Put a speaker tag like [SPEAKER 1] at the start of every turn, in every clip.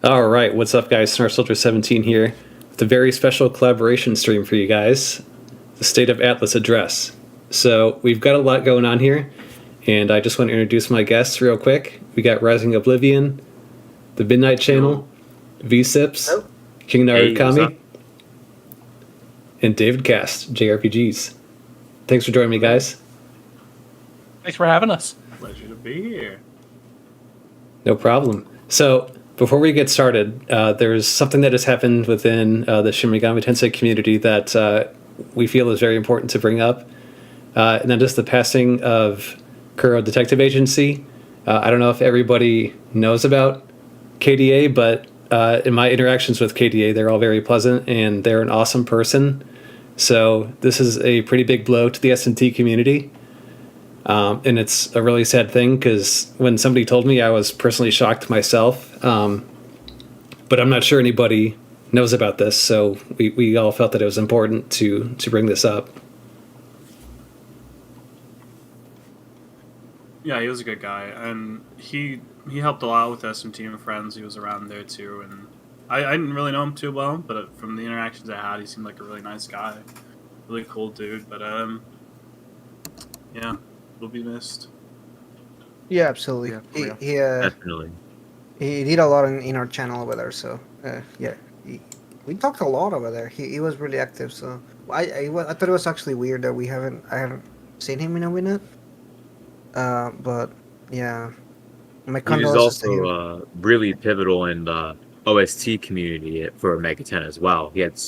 [SPEAKER 1] All right, what's up, guys? Snarf Socials 17 here with a very special collaboration stream for you guys, the State of Atlus address. So we've got a lot going on here, and I just want to introduce my guests real quick. We got Rising Oblivion, the Midnight Channel, Vcipz,
[SPEAKER 2] Hello.
[SPEAKER 1] King
[SPEAKER 3] Hey, what's
[SPEAKER 1] Narukami,
[SPEAKER 3] up?
[SPEAKER 1] and Davidcast, JRPGs. Thanks for joining me, guys.
[SPEAKER 4] Thanks for having us.
[SPEAKER 3] Pleasure to be here.
[SPEAKER 1] No problem. So, before we get started, there's something that has happened within the Shin Megami Tensei community that we feel is very important to bring up, and that is the passing of Kuro Detective Agency. I don't know if everybody knows about KDA, but in my interactions with KDA, they're all very pleasant, and they're an awesome person. So, this is a pretty big blow to the S&T community. And it's a really sad thing because when somebody told me, I was personally shocked myself. But I'm not sure anybody knows about this, so we all felt that it was important to bring this up.
[SPEAKER 3] Yeah, he was a good guy, and he helped a lot with SMT and friends. He was around there too, and I didn't really know him too well, but from the interactions I had, he seemed like a really nice guy, really cool dude. But yeah, will be missed.
[SPEAKER 2] Yeah, absolutely.
[SPEAKER 5] Yeah, for real.
[SPEAKER 2] He
[SPEAKER 5] Definitely.
[SPEAKER 2] he did a lot in our channel over there. So yeah, we talked a lot over there. He was really active. So I thought it was actually weird that I haven't seen him in a minute. But yeah, my
[SPEAKER 5] He was
[SPEAKER 2] condolences to him.
[SPEAKER 5] also really pivotal in the OST community for Mega 10 as well. He had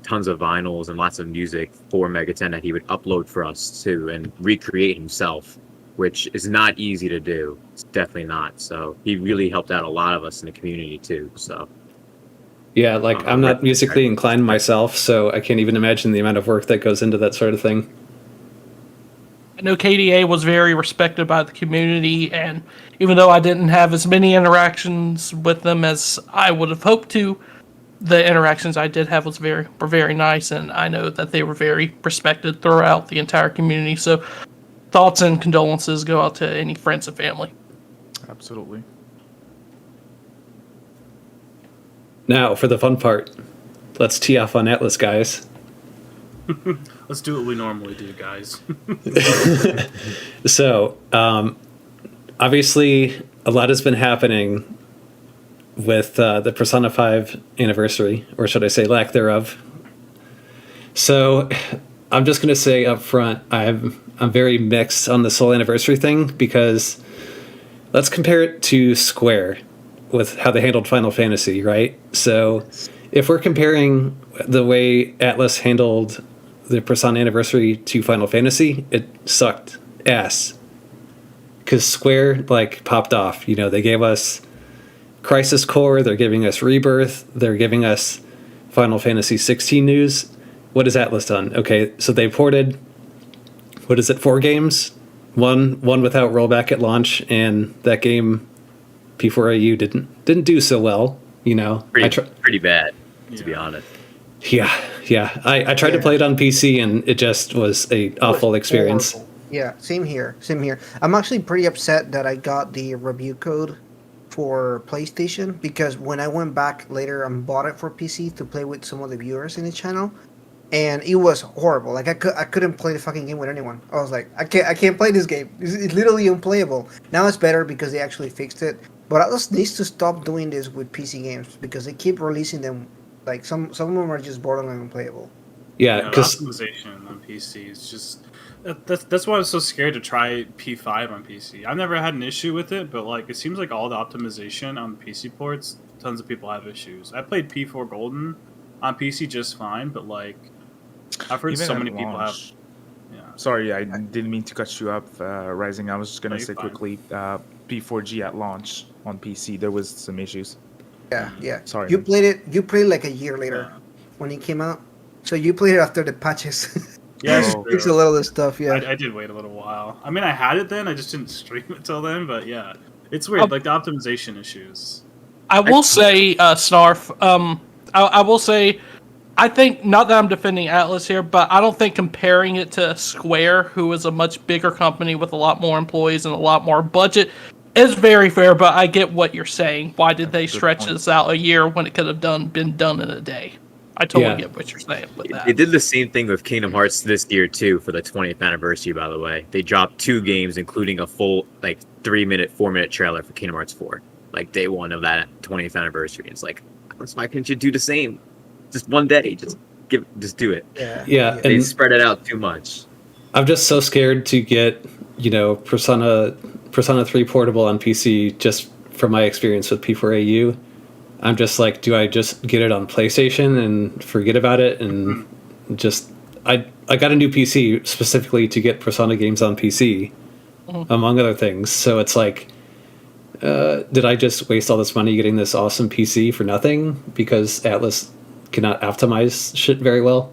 [SPEAKER 5] tons of vinyls and lots of music for Mega 10 that he would upload for us too and recreate himself, which is not easy to do. It's definitely not. So he really helped out a lot of us in the community too. So
[SPEAKER 1] Yeah, like I'm not musically inclined myself, so I can't even imagine the amount of work that goes into that sort of thing.
[SPEAKER 4] I know KDA was very respected by the community, and even though I didn't have as many interactions with them as I would have hoped to, the interactions I did have were very nice, and I know that they were very respected throughout the entire community. So, thoughts and condolences go out to any friends and family.
[SPEAKER 5] absolutely.
[SPEAKER 1] Now, for the fun part, let's tee off on Atlus, guys.
[SPEAKER 3] Let's do what we normally do, guys.
[SPEAKER 1] So, obviously, a lot has been happening with the Persona 5 anniversary, or should I say lack thereof. So, I'm just going to say up front, I'm very mixed on this whole anniversary thing because let's compare it to Square with how they handled Final Fantasy, right? So, if we're comparing the way Atlus handled the Persona anniversary to Final Fantasy, it sucked ass. Because Square, like, popped off. You know, they gave us Crisis Core, they're giving us Rebirth, they're giving us Final Fantasy 16 news. What has Atlus done? Okay, so they ported, 4 games? One without rollback at launch, and that game, P4AU, didn't do so well, you know.
[SPEAKER 5] Pretty bad, to
[SPEAKER 3] Yeah.
[SPEAKER 5] be honest.
[SPEAKER 1] Yeah. I tried to play it on PC, and it just was a awful experience.
[SPEAKER 2] Horrible. Yeah, same here. I'm actually pretty upset that I got the review code for PlayStation because when I went back later and bought it for PC to play with some of the viewers in the channel, and it was horrible. Like I couldn't play the fucking game with anyone. I was like, I can't play this game. It's literally unplayable. Now it's better because they actually fixed it. But Atlas needs to stop doing this with PC games because they keep releasing them. Like some of them are just borderline unplayable.
[SPEAKER 1] Yeah,
[SPEAKER 3] The
[SPEAKER 1] because
[SPEAKER 3] optimization on PC is just that's why I was so scared to try P5 on PC. I've never had an issue with it, but like it seems like all the optimization on PC ports, tons of people have issues. I played P4 Golden on PC just fine, but like I've heard
[SPEAKER 6] Even
[SPEAKER 3] so
[SPEAKER 6] at
[SPEAKER 3] many people have.
[SPEAKER 6] launch.
[SPEAKER 3] Yeah,
[SPEAKER 6] Sorry, I didn't mean to cut you up, Rising. I was just
[SPEAKER 3] No,
[SPEAKER 6] gonna
[SPEAKER 3] you're
[SPEAKER 6] say
[SPEAKER 3] fine.
[SPEAKER 6] quickly, P4G at launch on PC, there was some issues.
[SPEAKER 2] Yeah.
[SPEAKER 6] Sorry,
[SPEAKER 2] You
[SPEAKER 6] man.
[SPEAKER 2] played it. You played like a year later
[SPEAKER 3] Yeah.
[SPEAKER 2] when it came out. So you played it after the patches.
[SPEAKER 3] yeah, it's
[SPEAKER 6] Oh.
[SPEAKER 2] Fix a
[SPEAKER 3] true.
[SPEAKER 2] little of this stuff. Yeah.
[SPEAKER 3] I did wait a little while. I mean, I had it then. I just didn't stream it till then. But yeah, it's weird. Like the optimization issues.
[SPEAKER 4] I will say, Snarf, I will say, I think, not that I'm defending Atlus here, but I don't think comparing it to Square, who is a much bigger company with a lot more employees and a lot more budget, It's very fair, but I get what you're saying. Why did they
[SPEAKER 6] That's a good
[SPEAKER 4] stretch
[SPEAKER 6] point.
[SPEAKER 4] this out a year when it could have been done in a day? I totally
[SPEAKER 1] Yeah.
[SPEAKER 4] get what you're saying with that.
[SPEAKER 5] They did the same thing with Kingdom Hearts this year too for the 20th anniversary. By the way, they dropped 2 games, including a full 3-minute, 4-minute trailer for Kingdom Hearts 4, like day one of that 20th anniversary. It's like, why couldn't you do the same? Just one day, just do it.
[SPEAKER 1] Yeah,
[SPEAKER 5] They
[SPEAKER 1] and
[SPEAKER 5] spread it out too much.
[SPEAKER 1] I'm just so scared to get, Persona 3 Portable on PC just from my experience with P4AU. I'm just like, do I just get it on PlayStation and forget about it? And just, I got a new PC specifically to get Persona games on PC, among other things. So it's like, did I just waste all this money getting this awesome PC for nothing because Atlus cannot optimize shit very well?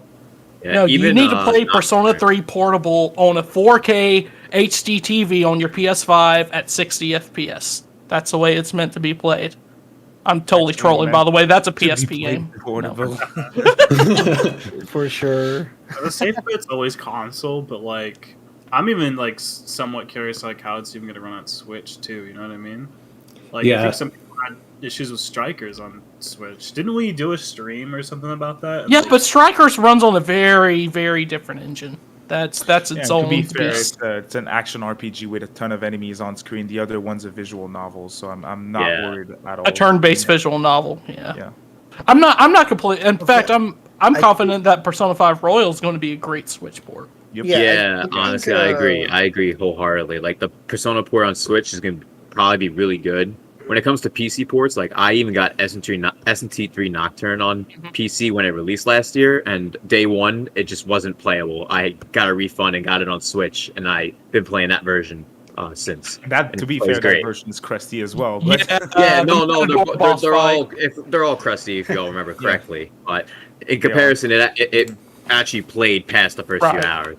[SPEAKER 5] Yeah,
[SPEAKER 4] No, you need to play
[SPEAKER 5] not-
[SPEAKER 4] Persona 3 Portable on a 4K HD TV on your PS5 at 60 FPS. That's the way it's meant to be played. I'm totally
[SPEAKER 6] Actually,
[SPEAKER 4] trolling,
[SPEAKER 6] man,
[SPEAKER 4] by the way. That's a
[SPEAKER 6] To be
[SPEAKER 4] PSP
[SPEAKER 6] played
[SPEAKER 4] game.
[SPEAKER 6] portable.
[SPEAKER 2] For sure.
[SPEAKER 3] The safe bet's always console, but like I'm even like somewhat curious like how it's even gonna run on Switch too. You know what I mean? Like I
[SPEAKER 1] Yeah.
[SPEAKER 3] think some people had issues with Strikers on Switch. Didn't we do a stream or something about that?
[SPEAKER 4] Yeah, but Strikers runs on a very, very different engine. That's its
[SPEAKER 6] Yeah,
[SPEAKER 4] own
[SPEAKER 6] to be fair,
[SPEAKER 4] beast.
[SPEAKER 6] it's an action RPG with a ton of enemies on screen. The other one's a visual novel, so I'm not
[SPEAKER 5] Yeah.
[SPEAKER 6] worried at all.
[SPEAKER 4] A turn-based visual novel. Yeah.
[SPEAKER 6] Yeah.
[SPEAKER 4] I'm not complete. In fact, I'm
[SPEAKER 2] I
[SPEAKER 4] confident that Persona 5 Royal is going to be a great Switch port.
[SPEAKER 6] Yep.
[SPEAKER 2] Yeah,
[SPEAKER 5] Yeah,
[SPEAKER 2] I think,
[SPEAKER 5] honestly, I agree. I agree wholeheartedly. Like the Persona port on Switch is going to probably be really good. When it comes to PC ports, like I even got SNT3 Nocturne on PC when it released last year, and day one it just wasn't playable. I got a refund and got it on Switch, and I've been playing that version since.
[SPEAKER 6] That,
[SPEAKER 5] And
[SPEAKER 6] to be
[SPEAKER 5] it plays
[SPEAKER 6] fair,
[SPEAKER 5] great.
[SPEAKER 6] that version is crusty as well. But
[SPEAKER 5] Yeah, no,
[SPEAKER 4] the boss
[SPEAKER 5] they're
[SPEAKER 4] fight.
[SPEAKER 5] all they're all crusty if you all remember correctly. But in comparison, it actually played past the first
[SPEAKER 4] Right.
[SPEAKER 5] few hours,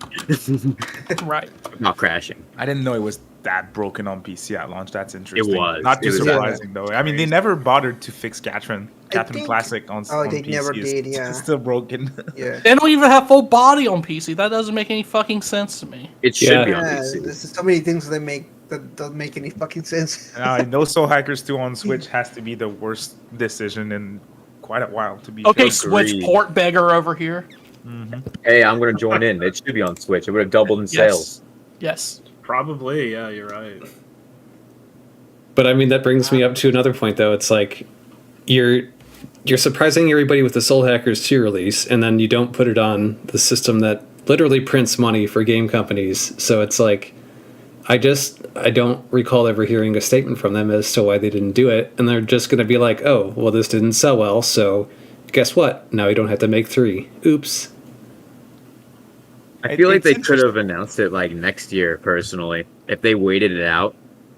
[SPEAKER 4] Right.
[SPEAKER 5] not crashing.
[SPEAKER 6] I didn't know it was that broken on PC at launch. That's interesting.
[SPEAKER 5] was.
[SPEAKER 6] Not too
[SPEAKER 5] It was
[SPEAKER 6] surprising though. I mean, they never bothered to fix Catherine
[SPEAKER 2] think-
[SPEAKER 6] Classic on
[SPEAKER 2] Oh,
[SPEAKER 6] on
[SPEAKER 2] they
[SPEAKER 6] PC.
[SPEAKER 2] never
[SPEAKER 6] It's-
[SPEAKER 2] did, yeah.
[SPEAKER 6] It's still broken.
[SPEAKER 2] Yeah.
[SPEAKER 4] They don't even have full body on PC. That doesn't make any fucking sense to me.
[SPEAKER 5] It should
[SPEAKER 1] Yeah.
[SPEAKER 5] be on
[SPEAKER 2] Yeah,
[SPEAKER 5] PC.
[SPEAKER 2] there's so many things that don't make any fucking sense.
[SPEAKER 6] No Soul Hackers 2 on Switch has to be the worst decision in quite a while. To be
[SPEAKER 4] Okay,
[SPEAKER 6] fair.
[SPEAKER 4] Switch
[SPEAKER 5] Agreed.
[SPEAKER 4] port beggar over here.
[SPEAKER 5] Hey, I'm gonna join in. It should be on Switch. It would have doubled in sales.
[SPEAKER 4] Yes.
[SPEAKER 3] Probably, yeah, you're right.
[SPEAKER 1] But I mean, that brings me up to another point, though. It's like you're surprising everybody with the Soul Hackers 2 release, and then you don't put it on the system that literally prints money for game companies. So it's like, I don't recall ever hearing a statement from them as to why they didn't do it, and they're just going to be like, oh, well, this didn't sell well, so guess what? Now you don't have to make 3. Oops.
[SPEAKER 5] I feel like
[SPEAKER 6] It's
[SPEAKER 5] they could
[SPEAKER 6] interesting.
[SPEAKER 5] have announced it like next year. Personally, if they waited it out,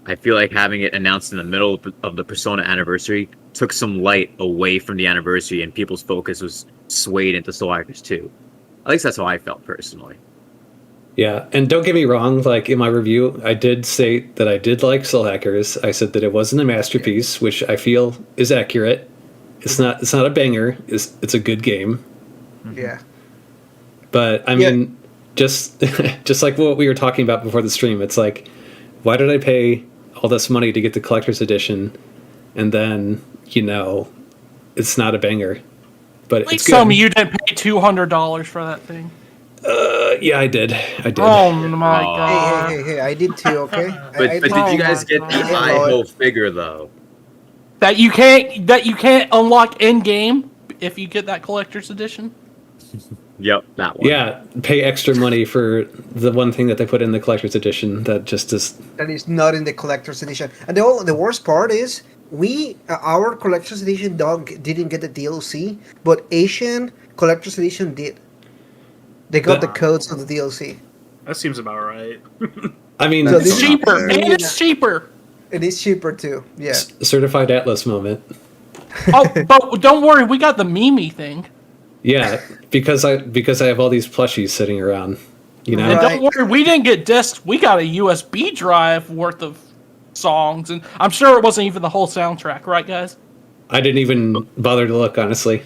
[SPEAKER 5] I feel like having it announced in the middle of the Persona anniversary took some light away from the anniversary, and people's focus was swayed into Soul Hackers 2. At least that's how I felt personally.
[SPEAKER 1] Yeah, and don't get me wrong, like in my review, I did say that I did like Soul Hackers. I said that it wasn't a masterpiece, which I feel is accurate. It's not a banger. It's a good game.
[SPEAKER 2] Yeah.
[SPEAKER 1] But I
[SPEAKER 2] Yeah.
[SPEAKER 1] mean, just just like what we were talking about before the stream, it's like, why did I pay all this money to get the collector's edition, and then it's not a banger, but
[SPEAKER 4] Please
[SPEAKER 1] it's
[SPEAKER 4] tell
[SPEAKER 1] good.
[SPEAKER 4] me you didn't pay $200 for that thing.
[SPEAKER 1] Yeah, I did.
[SPEAKER 4] Oh my
[SPEAKER 5] Oh.
[SPEAKER 4] god.
[SPEAKER 2] Hey, I did too, okay?
[SPEAKER 5] But
[SPEAKER 2] I
[SPEAKER 5] did
[SPEAKER 4] Oh
[SPEAKER 5] you guys
[SPEAKER 4] my
[SPEAKER 5] get the
[SPEAKER 4] God.
[SPEAKER 5] high whole figure though?
[SPEAKER 4] That you can't unlock in game if you get that collector's edition.
[SPEAKER 5] Yep, that one.
[SPEAKER 1] Yeah, pay extra money for the one thing that they put in the collector's edition that just is.
[SPEAKER 2] That is not in the collector's edition. And the worst part is our collector's edition didn't get the DLC, but Asian collector's edition did. They got the codes of the DLC.
[SPEAKER 3] That seems about right.
[SPEAKER 1] I mean,
[SPEAKER 2] So
[SPEAKER 4] It's
[SPEAKER 2] this is-
[SPEAKER 4] cheaper.
[SPEAKER 2] Yeah.
[SPEAKER 4] And it's cheaper.
[SPEAKER 2] It is cheaper too. Yeah.
[SPEAKER 1] certified Atlas moment.
[SPEAKER 4] Oh, but don't worry, we got the Mimi thing.
[SPEAKER 1] Yeah, because I have all these plushies sitting around. You know,
[SPEAKER 4] And
[SPEAKER 2] Right.
[SPEAKER 4] don't worry, we didn't get discs. We got a USB drive worth of songs, and I'm sure it wasn't even the whole soundtrack, right, guys?
[SPEAKER 1] I didn't even bother to look, honestly.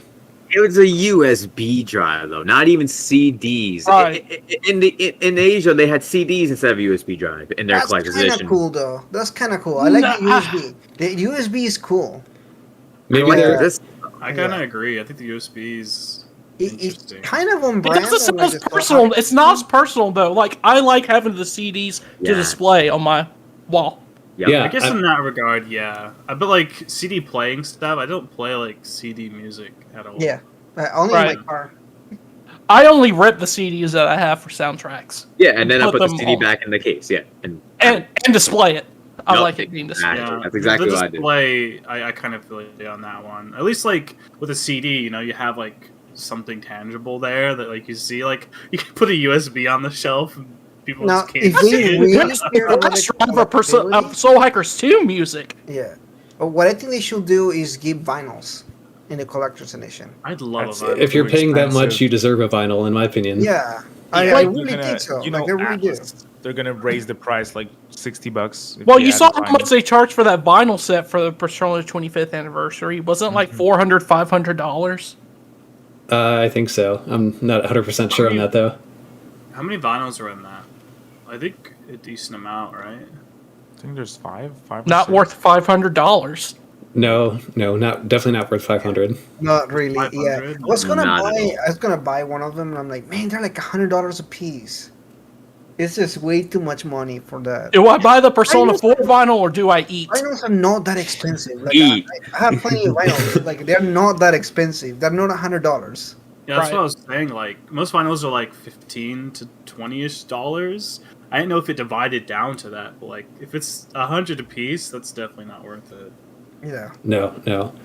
[SPEAKER 5] It was a USB drive though, not even CDs.
[SPEAKER 4] Right.
[SPEAKER 5] In Asia, they had CDs instead of USB drive in their
[SPEAKER 2] That's
[SPEAKER 5] collector's
[SPEAKER 2] kind of
[SPEAKER 5] edition.
[SPEAKER 2] cool, though. That's kind of cool. I like the
[SPEAKER 4] Nah.
[SPEAKER 2] USB. The USB is cool.
[SPEAKER 1] Maybe
[SPEAKER 5] Like
[SPEAKER 1] they're
[SPEAKER 5] this.
[SPEAKER 3] I kind of agree. I think the USB is
[SPEAKER 2] It's
[SPEAKER 3] interesting.
[SPEAKER 2] kind of on
[SPEAKER 4] It
[SPEAKER 2] brand.
[SPEAKER 4] doesn't
[SPEAKER 2] and, like,
[SPEAKER 4] sound
[SPEAKER 2] it's
[SPEAKER 4] personal. It's not as personal though. Like I like having the CDs to
[SPEAKER 5] Yeah.
[SPEAKER 4] display on my wall.
[SPEAKER 5] Yep.
[SPEAKER 1] Yeah.
[SPEAKER 3] I guess in that regard, yeah. But like CD playing stuff, I don't play like CD music at all.
[SPEAKER 2] Yeah, only in
[SPEAKER 4] Right.
[SPEAKER 2] my car.
[SPEAKER 4] I only rip the CDs that I have for soundtracks
[SPEAKER 5] Yeah, and then I
[SPEAKER 4] Put
[SPEAKER 5] put the
[SPEAKER 4] them
[SPEAKER 5] CD
[SPEAKER 4] on.
[SPEAKER 5] back in the case. Yeah, and
[SPEAKER 4] and display it. I
[SPEAKER 5] Yup,
[SPEAKER 4] like it being displayed.
[SPEAKER 5] exactly.
[SPEAKER 3] Yeah,
[SPEAKER 5] That's exactly
[SPEAKER 3] the
[SPEAKER 5] what I did.
[SPEAKER 3] display, I kind of feel you on that one. At least like with a CD, you know, you have like something tangible there that like you see. Like you can put a USB on the shelf, and people
[SPEAKER 2] Now,
[SPEAKER 3] just can't
[SPEAKER 2] if
[SPEAKER 3] see
[SPEAKER 2] they
[SPEAKER 3] it.
[SPEAKER 2] really
[SPEAKER 4] There's
[SPEAKER 2] care about the
[SPEAKER 4] driver
[SPEAKER 2] collectability-
[SPEAKER 4] Soul Hackers 2 music.
[SPEAKER 2] Yeah. But what I think they should do is give vinyls in the collector's edition.
[SPEAKER 3] I'd love
[SPEAKER 6] That's
[SPEAKER 3] a vinyl.
[SPEAKER 1] if you're
[SPEAKER 6] too
[SPEAKER 1] paying that much,
[SPEAKER 6] expensive.
[SPEAKER 1] you deserve a vinyl, in my opinion.
[SPEAKER 2] Yeah, I
[SPEAKER 4] Like,
[SPEAKER 2] really
[SPEAKER 6] You're gonna-
[SPEAKER 2] think so.
[SPEAKER 6] You
[SPEAKER 2] Like,
[SPEAKER 6] know,
[SPEAKER 2] I really do.
[SPEAKER 6] Atlas, they're gonna raise the price like $60. if
[SPEAKER 4] Well, you
[SPEAKER 6] add
[SPEAKER 4] saw
[SPEAKER 6] the
[SPEAKER 4] how much
[SPEAKER 6] vinyl.
[SPEAKER 4] they charged for that vinyl set for the Persona 25th anniversary. Wasn't it like $400, $500?
[SPEAKER 1] I think so. I'm not 100% sure on that though.
[SPEAKER 3] How many vinyls are in that? I think a decent amount, right?
[SPEAKER 6] I think there's five or
[SPEAKER 4] Not
[SPEAKER 6] six.
[SPEAKER 4] worth $500.
[SPEAKER 1] No, not definitely not worth 500.
[SPEAKER 2] Not really. Yeah,
[SPEAKER 3] 500?
[SPEAKER 2] I was gonna
[SPEAKER 5] Not at
[SPEAKER 2] buy.
[SPEAKER 5] all.
[SPEAKER 2] I was gonna buy one of them, and I'm like, man, they're like $100 a piece. It's just way too much money for that.
[SPEAKER 4] Do I buy the Persona
[SPEAKER 2] Vinyls-
[SPEAKER 4] 4 vinyl or do I eat?
[SPEAKER 2] Vinyls are not that expensive. Like,
[SPEAKER 5] Eat.
[SPEAKER 2] I have plenty of vinyls. Like, they're not that expensive. They're not $100.
[SPEAKER 3] Yeah, that's
[SPEAKER 4] Right.
[SPEAKER 3] what I was saying. Like most vinyls are like $15 to $20-ish. I didn't know if it divided down to that, but like if it's 100 a piece, that's definitely not worth it.
[SPEAKER 2] Yeah.
[SPEAKER 1] No.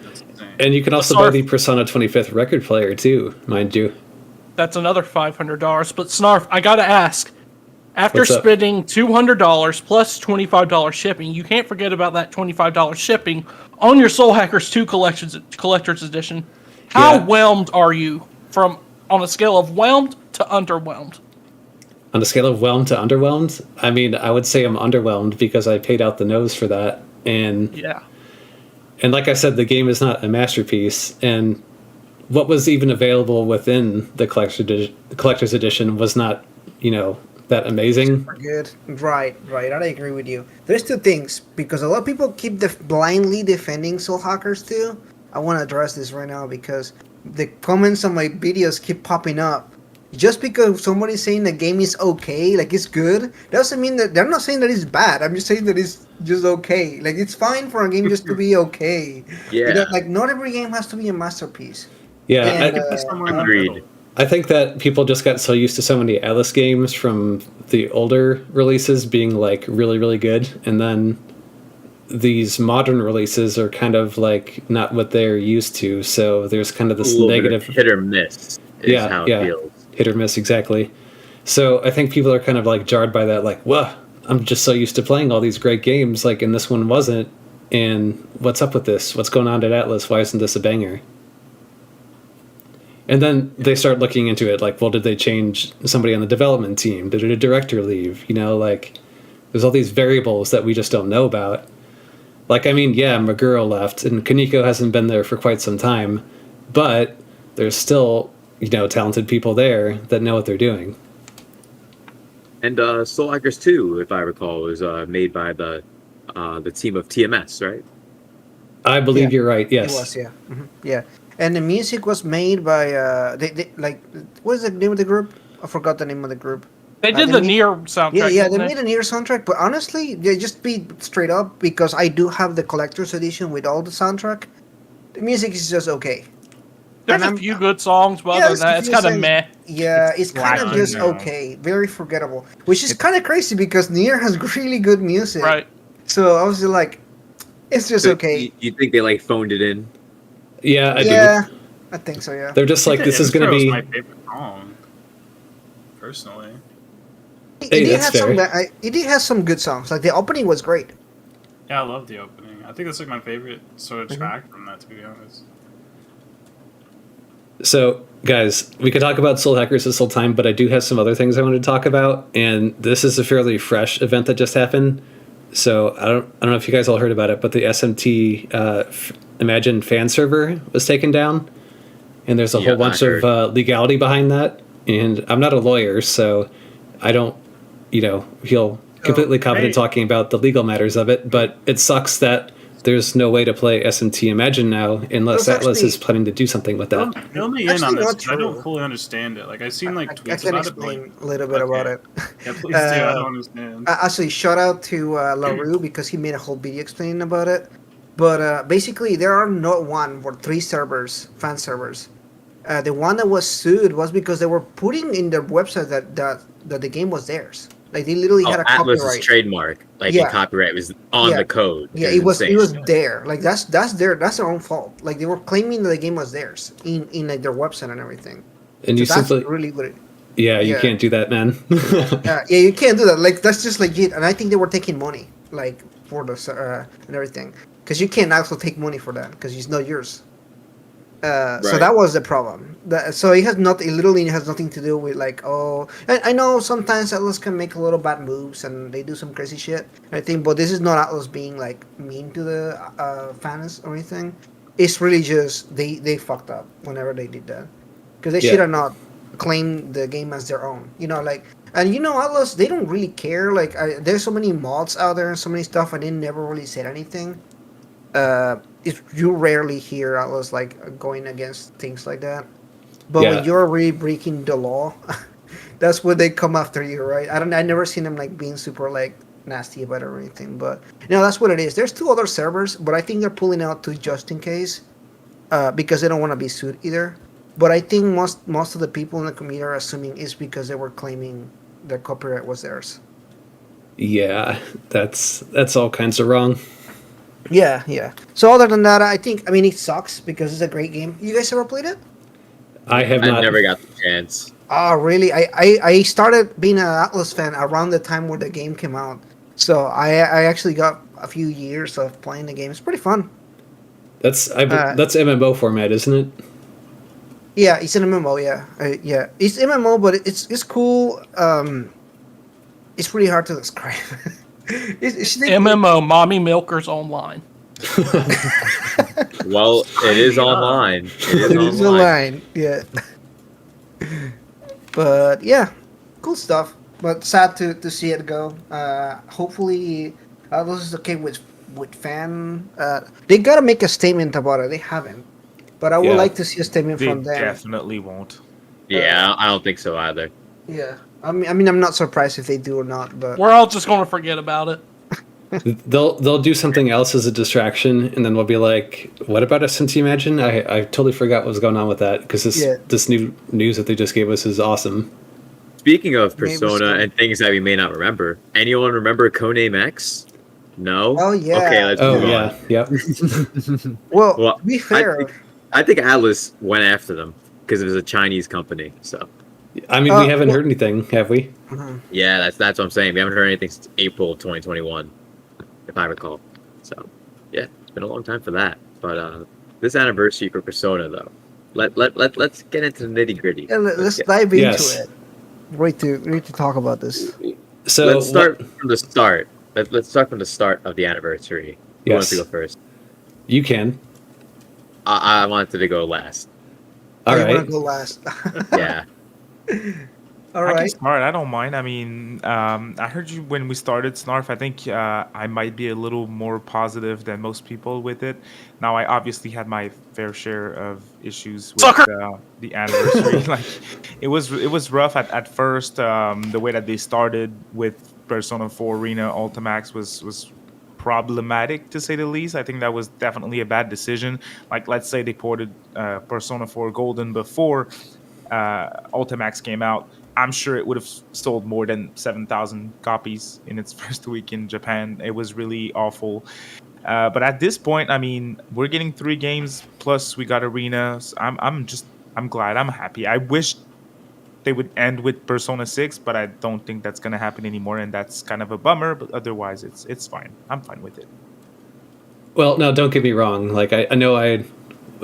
[SPEAKER 3] That's insane.
[SPEAKER 1] And you can also
[SPEAKER 4] Snarf-
[SPEAKER 1] buy the Persona 25th record player too, mind you.
[SPEAKER 4] That's another $500. But Snarf, I gotta ask. After
[SPEAKER 1] What's up?
[SPEAKER 4] spending $200 plus $25 shipping, you can't forget about that $25 shipping on your Soul Hackers 2 collector's edition. How
[SPEAKER 1] Yeah.
[SPEAKER 4] whelmed are you on a scale of whelmed to underwhelmed?
[SPEAKER 1] On a scale of whelmed to underwhelmed, I mean, I would say I'm underwhelmed because I paid out the nose for that. And
[SPEAKER 4] Yeah.
[SPEAKER 1] like I said, the game is not a masterpiece. And what was even available within the collector's edition was not, that amazing.
[SPEAKER 2] Super good. Right. I agree with you. There's two things, because a lot of people keep blindly defending Soul Hackers 2. I want to address this right now because the comments on my videos keep popping up. Just because somebody's saying the game is okay, like it's good, doesn't mean that they're not saying that it's bad. I'm just saying that it's just okay. Like it's fine for a game just to be okay.
[SPEAKER 5] Yeah.
[SPEAKER 2] Like not every game has to be a masterpiece.
[SPEAKER 1] Yeah,
[SPEAKER 2] And,
[SPEAKER 3] It could be somewhere in the
[SPEAKER 5] Agreed.
[SPEAKER 3] middle.
[SPEAKER 1] I think that people just got so used to so many Atlus games from the older releases being like really, really good, and then these modern releases are kind of like not what they're used to. So there's kind of
[SPEAKER 5] A
[SPEAKER 1] this
[SPEAKER 5] little bit of
[SPEAKER 1] negative
[SPEAKER 5] hit or miss is
[SPEAKER 1] Yeah,
[SPEAKER 5] how it
[SPEAKER 1] yeah.
[SPEAKER 5] feels.
[SPEAKER 1] hit or miss exactly. So I think people are kind of like jarred by that, like, "Whoa, I'm just so used to playing all these great games, like, and this one wasn't. And what's up with this? What's going on at Atlus? Why isn't this a banger?" And then they start looking into it, like, well, did they change somebody on the development team? Did a director leave? Like, there's all these variables that we just don't know about. Like, I mean, yeah, Meguro left, and Kaneko hasn't been there for quite some time, but there's still, talented people there that know what they're doing.
[SPEAKER 5] And Soul Hackers 2, if I recall, was made by the team of TMS, right?
[SPEAKER 1] I believe
[SPEAKER 2] Yeah,
[SPEAKER 1] you're right, yes.
[SPEAKER 2] It was, yeah. Yeah. And the music was made by, they what is the name of the group? I forgot the name of the group.
[SPEAKER 4] They did
[SPEAKER 2] they
[SPEAKER 4] the
[SPEAKER 2] made-
[SPEAKER 4] Nier soundtrack.
[SPEAKER 2] Yeah, they
[SPEAKER 4] didn't
[SPEAKER 2] made a Nier soundtrack, but honestly, just be straight up, because I do have the collector's edition with all the soundtrack. The music is just okay.
[SPEAKER 4] There's
[SPEAKER 2] and
[SPEAKER 4] a
[SPEAKER 2] I'm-
[SPEAKER 4] few good songs, but
[SPEAKER 2] Yeah,
[SPEAKER 4] other than that,
[SPEAKER 2] it's
[SPEAKER 4] it's kind of
[SPEAKER 2] confusing.
[SPEAKER 4] meh.
[SPEAKER 2] Yeah, it's kind of
[SPEAKER 6] lacking
[SPEAKER 2] just
[SPEAKER 6] now.
[SPEAKER 2] okay, very forgettable. Which is kind of crazy because Nier has really good music.
[SPEAKER 4] Right.
[SPEAKER 2] So I was just like, it's just
[SPEAKER 5] So
[SPEAKER 2] okay.
[SPEAKER 5] You think they phoned it in?
[SPEAKER 1] Yeah, I
[SPEAKER 2] Yeah, I think so. Yeah.
[SPEAKER 1] do. They're just like, this is going to
[SPEAKER 3] Intro
[SPEAKER 1] be...
[SPEAKER 3] my favorite song, personally.
[SPEAKER 1] Hey, that's fair.
[SPEAKER 2] It did have some good songs. Like the opening was great.
[SPEAKER 3] Yeah, I love the opening. I think that's like my favorite sort of
[SPEAKER 2] Mm-hmm.
[SPEAKER 3] track from that, to be honest.
[SPEAKER 1] So, guys, we could talk about Soul Hackers this whole time, but I do have some other things I wanted to talk about, and this is a fairly fresh event that just happened. So I don't know if you guys all heard about it, but the SMT Imagine fan server was taken down, and there's a
[SPEAKER 5] Yeah,
[SPEAKER 1] whole bunch
[SPEAKER 5] I
[SPEAKER 1] of
[SPEAKER 5] heard.
[SPEAKER 1] legality behind that. And I'm not a lawyer, so I don't, feel completely confident
[SPEAKER 3] hey.
[SPEAKER 1] talking about the legal matters of it. But it sucks that there's no way to play SMT Imagine now unless
[SPEAKER 2] That's
[SPEAKER 1] Atlas is
[SPEAKER 2] actually
[SPEAKER 1] planning to do something with that.
[SPEAKER 3] Fill me in
[SPEAKER 2] actually
[SPEAKER 3] on this
[SPEAKER 2] not
[SPEAKER 3] 'cause I don't
[SPEAKER 2] true.
[SPEAKER 3] fully understand it. Like I've seen like
[SPEAKER 2] I
[SPEAKER 3] tweets
[SPEAKER 2] can
[SPEAKER 3] about it, but like
[SPEAKER 2] explain a little bit about
[SPEAKER 3] okay.
[SPEAKER 2] it.
[SPEAKER 3] Yeah, please do. I don't
[SPEAKER 2] Uh,
[SPEAKER 3] understand.
[SPEAKER 2] Actually, shout out to LaRue because he made a whole video explaining about it. But basically, there are not one or three servers, fan servers. The one that was sued was because they were putting in their website that the game was theirs. Like they literally
[SPEAKER 5] Oh,
[SPEAKER 2] had a
[SPEAKER 5] Atlas's
[SPEAKER 2] copyright.
[SPEAKER 5] trademark, like in
[SPEAKER 2] Yeah.
[SPEAKER 5] copyright, was on
[SPEAKER 2] Yeah.
[SPEAKER 5] the code.
[SPEAKER 2] Yeah,
[SPEAKER 5] It was
[SPEAKER 2] it
[SPEAKER 5] insane.
[SPEAKER 2] was there. Like that's their own fault. Like they were claiming that the game was theirs in like their website and everything.
[SPEAKER 1] And
[SPEAKER 2] So
[SPEAKER 1] you
[SPEAKER 2] that's
[SPEAKER 1] simply,
[SPEAKER 2] really what it.
[SPEAKER 1] yeah, you
[SPEAKER 2] yeah.
[SPEAKER 1] can't do that, man.
[SPEAKER 2] Yeah, you can't do that. Like that's just legit. And I think they were taking money, like for the and everything, because you can't also take money for that because it's not yours. So
[SPEAKER 5] Right.
[SPEAKER 2] that was the problem. So it has not. It literally has nothing to do with like I know sometimes Atlas can make a little bad moves and they do some crazy shit. I think, but this is not Atlas being like mean to the fans or anything. It's really just they fucked up whenever they did that because they
[SPEAKER 1] Yeah.
[SPEAKER 2] should have not claimed the game as their own. Like. And Atlas, they don't really care. Like, there's so many mods out there and so many stuff, and they never really said anything. You rarely hear Atlas like going against things like that. But
[SPEAKER 1] Yeah.
[SPEAKER 2] when you're really breaking the law, that's when they come after you, right? I never seen them like being super like nasty about it or anything. But that's what it is. There's 2 other servers, but I think they're pulling out 2 just in case, because they don't want to be sued either. But I think most of the people in the community are assuming it's because they were claiming their copyright was theirs.
[SPEAKER 1] Yeah, that's all kinds of wrong.
[SPEAKER 2] Yeah. So other than that, I mean, it sucks because it's a great game. You guys ever played it?
[SPEAKER 1] I have
[SPEAKER 5] I
[SPEAKER 1] not.
[SPEAKER 5] never got the chance.
[SPEAKER 2] Oh, really? I started being an Atlas fan around the time where the game came out. So I actually got a few years of playing the game. It's pretty fun.
[SPEAKER 1] That's MMO format, isn't it?
[SPEAKER 2] Yeah, it's an MMO. Yeah, yeah, it's MMO, but it's cool. It's really hard to describe.
[SPEAKER 4] MMO, Mommy Milkers Online.
[SPEAKER 5] Well, it is online. It is online.
[SPEAKER 2] Yeah. But yeah, cool stuff. But sad to see it go. Hopefully, this is okay with fan. They gotta make a statement about it. They haven't. But I would
[SPEAKER 1] Yeah.
[SPEAKER 2] like to see a statement
[SPEAKER 6] They
[SPEAKER 2] from them.
[SPEAKER 6] definitely won't.
[SPEAKER 5] Yeah, I don't think so either.
[SPEAKER 2] Yeah. I mean, I'm not surprised if they do or not. But
[SPEAKER 4] We're all just going to forget about it.
[SPEAKER 1] They'll do something else as a distraction, and then we'll be like, "What about SMT Imagine? I totally forgot what was going on with that because this new news that they just gave us is awesome."
[SPEAKER 5] Speaking of
[SPEAKER 2] Maybe
[SPEAKER 5] Persona
[SPEAKER 2] so.
[SPEAKER 5] and things that we may not remember, anyone remember Codename X? No?
[SPEAKER 2] Oh, yeah.
[SPEAKER 5] Okay, let's
[SPEAKER 1] Oh
[SPEAKER 5] move
[SPEAKER 1] yeah,
[SPEAKER 5] on.
[SPEAKER 1] yep.
[SPEAKER 2] well,
[SPEAKER 5] Well,
[SPEAKER 2] to be fair,
[SPEAKER 5] I think Atlas went after them because it was a Chinese company. So
[SPEAKER 1] I mean, we haven't heard anything, have we?
[SPEAKER 5] yeah, that's what I'm saying. We haven't heard anything since April 2021, if I recall. So yeah, it's been a long time for that. But this anniversary for Persona, though, let's get into the nitty gritty.
[SPEAKER 2] yeah, let's
[SPEAKER 5] get-
[SPEAKER 2] dive into
[SPEAKER 1] Yes.
[SPEAKER 2] it. We need to talk about this.
[SPEAKER 1] So
[SPEAKER 5] let's start from the start. Let's start from the start of the anniversary. Who wants to
[SPEAKER 1] Yes.
[SPEAKER 5] go first?
[SPEAKER 1] You can.
[SPEAKER 5] I wanted to go last.
[SPEAKER 1] All
[SPEAKER 2] I want
[SPEAKER 1] right.
[SPEAKER 2] to go last.
[SPEAKER 5] Yeah.
[SPEAKER 2] All
[SPEAKER 6] I can
[SPEAKER 2] right.
[SPEAKER 6] start. I don't mind. I mean, I heard you when we started Snarf. I think I might be a little more positive than most people with it. Now, I obviously had my fair share of issues with the anniversary. Like, it was rough at first. The way that they started with Persona 4 Arena Ultimax was problematic, to say the least. I think that was definitely a bad decision. Like, let's say they ported Persona 4 Golden before Ultimax came out. I'm sure it would have sold more than 7,000 copies in its first week in Japan. It was really awful. But at this point, I mean, we're getting 3 games plus we got Arena. So I'm glad. I'm happy. I wish they would end with Persona 6, but I don't think that's gonna happen anymore, and that's kind of a bummer. But otherwise, it's fine. I'm fine with it.
[SPEAKER 1] Well, no, don't get me wrong. Like I know I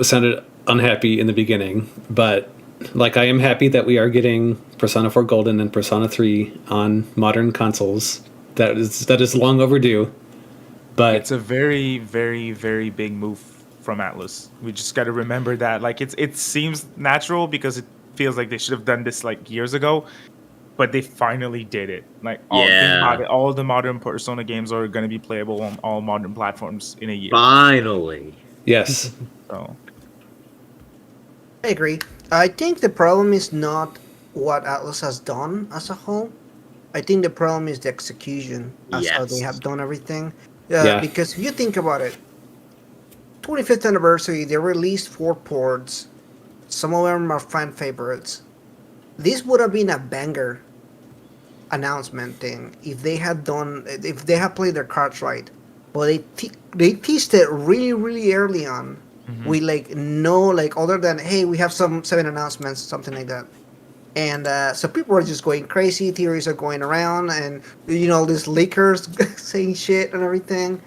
[SPEAKER 1] sounded unhappy in the beginning, but like I am happy that we are getting Persona 4 Golden and Persona 3 on modern consoles. That is long overdue. But
[SPEAKER 6] It's a very, very, very big move from Atlus. We just got to remember that. Like it seems natural because it feels like they should have done this like years ago, but they finally did it. Like all the modern Persona games are going to be playable on all modern platforms in a year.
[SPEAKER 5] Finally.
[SPEAKER 1] Yes.
[SPEAKER 6] So
[SPEAKER 2] I agree. I think the problem is not what Atlus has done as a whole. I think the problem is the execution as how they have done everything. Because if you think about it, 25th anniversary, they released 4 ports. Some of them are fan favorites. This would have been a banger announcement thing if they had played their cards right. But they teased it really, really early on. We other than, hey, we have 7 announcements, something like that. And so people are just going crazy. Theories are going around, and these leakers saying shit and everything.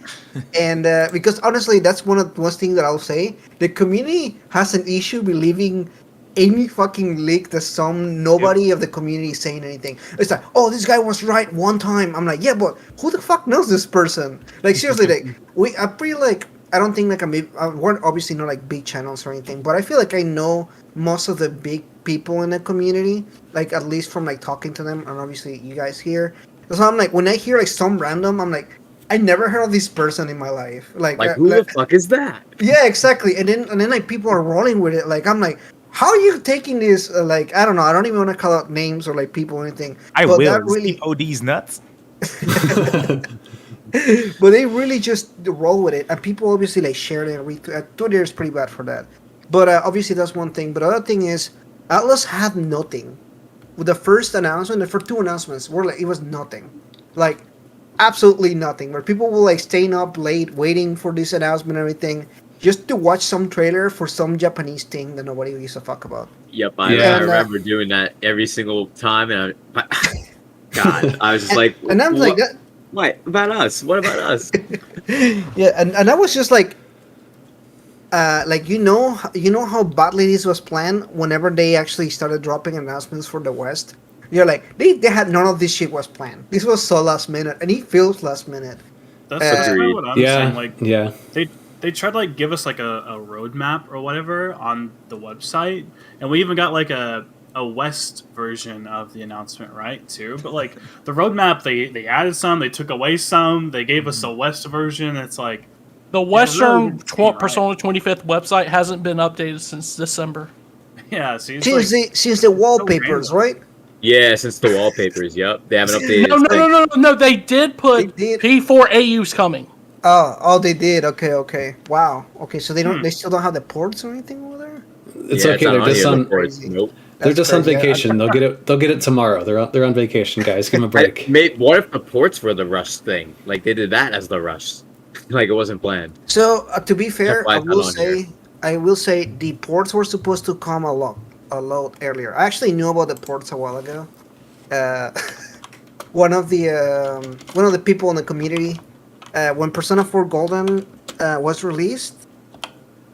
[SPEAKER 2] And because honestly, that's one thing that I'll say. The community has an issue believing any fucking leak that nobody of the community is saying anything. It's like, oh, this guy was right one time. I'm like, yeah, but who the fuck knows this person? Like seriously, I don't think we're obviously not like big channels or anything, but I feel like I know most of the big people in the community, like at least from like talking to them, and obviously you guys here. So I'm like, when I hear like some random, I'm like, I never heard of this person in my life. Like
[SPEAKER 5] who the fuck is that?
[SPEAKER 2] Yeah, exactly. And then like people are rolling with it. Like I'm like, how are you taking this? Like I don't know. I don't even want to call out names or like people or anything.
[SPEAKER 6] I will. That really OD's nuts.
[SPEAKER 2] But they really just roll with it, and people obviously like share it and retweet. Twitter is pretty bad for that. But obviously that's one thing. But the other thing is, Atlus had nothing. With the first announcement, the first 2 announcements were like it was nothing, like absolutely nothing. Where people were like staying up late waiting for this announcement and everything, just to watch some trailer for some Japanese thing that nobody gives a fuck about.
[SPEAKER 5] Yep, I remember doing that every single time, and God, I was just like,
[SPEAKER 6] and
[SPEAKER 2] I'm like that.
[SPEAKER 5] What about us? What about us?
[SPEAKER 2] Yeah, and I was just like you know how badly this was planned. Whenever they actually started dropping announcements for the West, you're like they had none of this shit was planned. This was so last minute, and it feels last minute.
[SPEAKER 3] That's kind of what I'm saying. Like,
[SPEAKER 1] yeah,
[SPEAKER 3] they tried to like give us like a roadmap or whatever on the website, and we even got like a West version of the announcement, right, too. But like the roadmap, they added some, they took away some, they gave us a West version. It's like
[SPEAKER 4] the Western Persona 25th website hasn't been updated since December.
[SPEAKER 3] Yeah, see,
[SPEAKER 2] since the wallpapers,
[SPEAKER 3] so
[SPEAKER 2] right?
[SPEAKER 5] Yeah, since the wallpapers. Yep, they haven't updated.
[SPEAKER 4] No. They did put P4 AU's coming.
[SPEAKER 2] Oh, they did. Okay. Wow. Okay, so they don't. They still don't have the ports or anything over there.
[SPEAKER 1] It's okay. They're just on.
[SPEAKER 5] Nope.
[SPEAKER 1] They're just on vacation. They'll get it. They'll get it tomorrow. They're on vacation, guys. Give them a break.
[SPEAKER 5] What if the ports were the rush thing? Like they did that as the rush, like it wasn't planned.
[SPEAKER 2] So to be fair, I will say the ports were supposed to come a lot earlier. I actually knew about the ports a while ago. One of the people in the community, when Persona 4 Golden was released,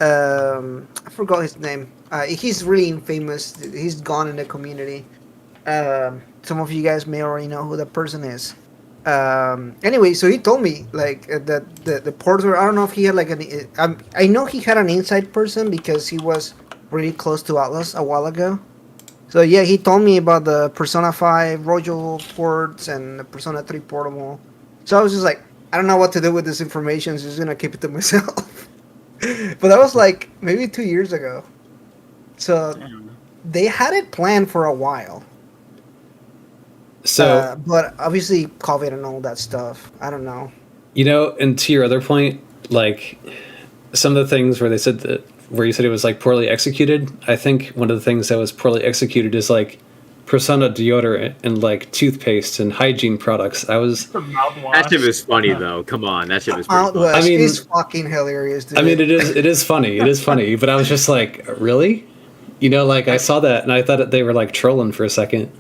[SPEAKER 2] I forgot his name. He's really infamous. He's gone in the community. Some of you guys may already know who that person is. Anyway, so he told me like that the ports were. I don't know if he had like I know he had an inside person because he was really close to Atlus a while ago. So yeah, he told me about the Persona 5 Royal ports and the Persona 3 Portable. So I was just like, I don't know what to do with this information. So I'm just gonna keep it to myself. But that was like maybe 2 years ago. So they had it planned for a while.
[SPEAKER 1] So,
[SPEAKER 2] but obviously COVID and all that stuff. I don't know.
[SPEAKER 1] And to your other point, like some of the things where they said that, where you said it was like poorly executed. I think one of the things that was poorly executed is like Persona deodorant and like toothpaste and hygiene products.
[SPEAKER 5] That shit was funny though. Come on, that shit was pretty funny.
[SPEAKER 2] I mean, it's fucking hilarious, dude.
[SPEAKER 1] I mean, it is funny. It is funny, but I was just like, really? Like I saw that and I thought that they were like trolling for a second.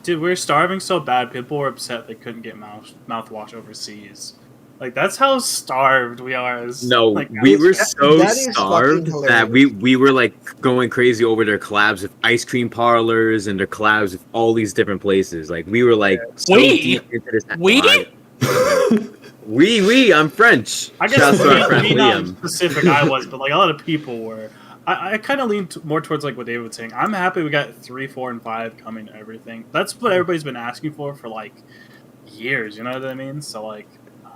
[SPEAKER 3] Dude, we were starving so bad, people were upset they couldn't get mouthwash overseas. Like, that's how starved we are.
[SPEAKER 5] We were so starved that we were, like, going crazy over their collabs with ice cream parlors and their collabs with all these different places. Like, we were, like, so deep into this. I'm French.
[SPEAKER 3] I
[SPEAKER 5] Shouts
[SPEAKER 3] guess
[SPEAKER 5] to our friend
[SPEAKER 3] me not
[SPEAKER 5] Liam.
[SPEAKER 3] specific I was, but like a lot of people were. I kind of leaned more towards like what David was saying. I'm happy we got 3, 4, and 5 coming to everything. That's what everybody's been asking for like years. You know what I mean? So like,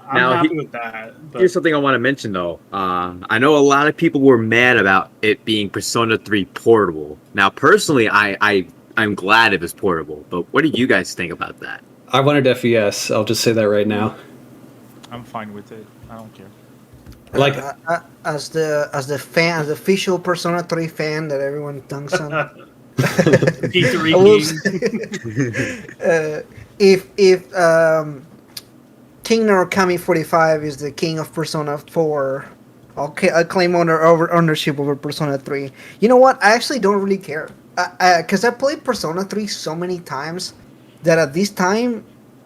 [SPEAKER 3] I'm
[SPEAKER 5] Now,
[SPEAKER 3] happy with that. But
[SPEAKER 5] Here's something I want to mention though. I know a lot of people were mad about it being Persona 3 portable. Now, personally, I'm glad it was portable. But what do you guys think about that?
[SPEAKER 1] I wanted FES. I'll just say that right now.
[SPEAKER 6] I'm fine with it. I don't care.
[SPEAKER 1] Like,
[SPEAKER 2] as the fan, as the official Persona 3 fan that everyone dunks on.
[SPEAKER 3] P3
[SPEAKER 2] I will
[SPEAKER 3] king.
[SPEAKER 2] if King Narukami 45 is the king of Persona 4, I'll claim ownership over Persona 3. You know what? I actually don't really care. Because I played Persona 3 so many times that at this time,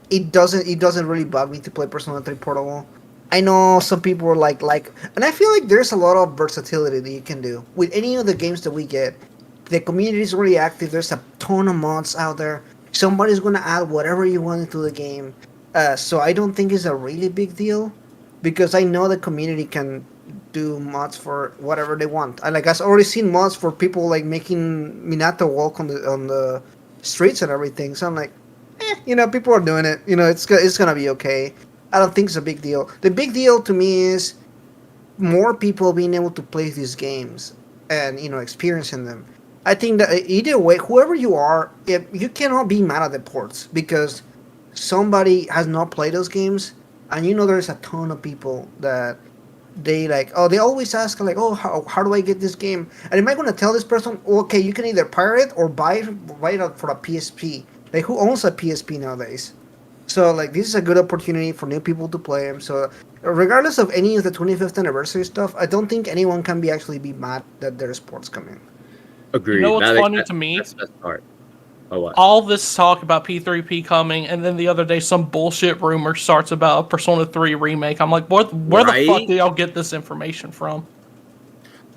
[SPEAKER 2] it doesn't really bug me to play Persona 3 portable. I know some people are like, and I feel like there's a lot of versatility that you can do with any of the games that we get. The community is really active. There's a ton of mods out there. Somebody's gonna add whatever you want into the game. So I don't think it's a really big deal, because I know the community can do mods for whatever they want. I've already seen mods for people like making Minato walk on the streets and everything. So I'm like, people are doing it. It's gonna be okay. I don't think it's a big deal. The big deal to me is more people being able to play these games and experiencing them. I think that either way, whoever you are, you cannot be mad at the ports, because somebody has not played those games, and there's a ton of people that they they always ask how do I get this game? And am I going to tell this person, okay, you can either pirate it or buy it for a PSP? Like, who owns a PSP nowadays? So this is a good opportunity for new people to play them. So regardless of any of the 25th anniversary stuff, I don't think anyone can be mad that there's ports coming.
[SPEAKER 5] Agreed.
[SPEAKER 4] You know what's funny to me?
[SPEAKER 5] That's the best part. Oh, what?
[SPEAKER 4] All this talk about P3P coming, and then the other day some bullshit rumor starts about a Persona 3 remake. I'm like, where the fuck do y'all get this information from?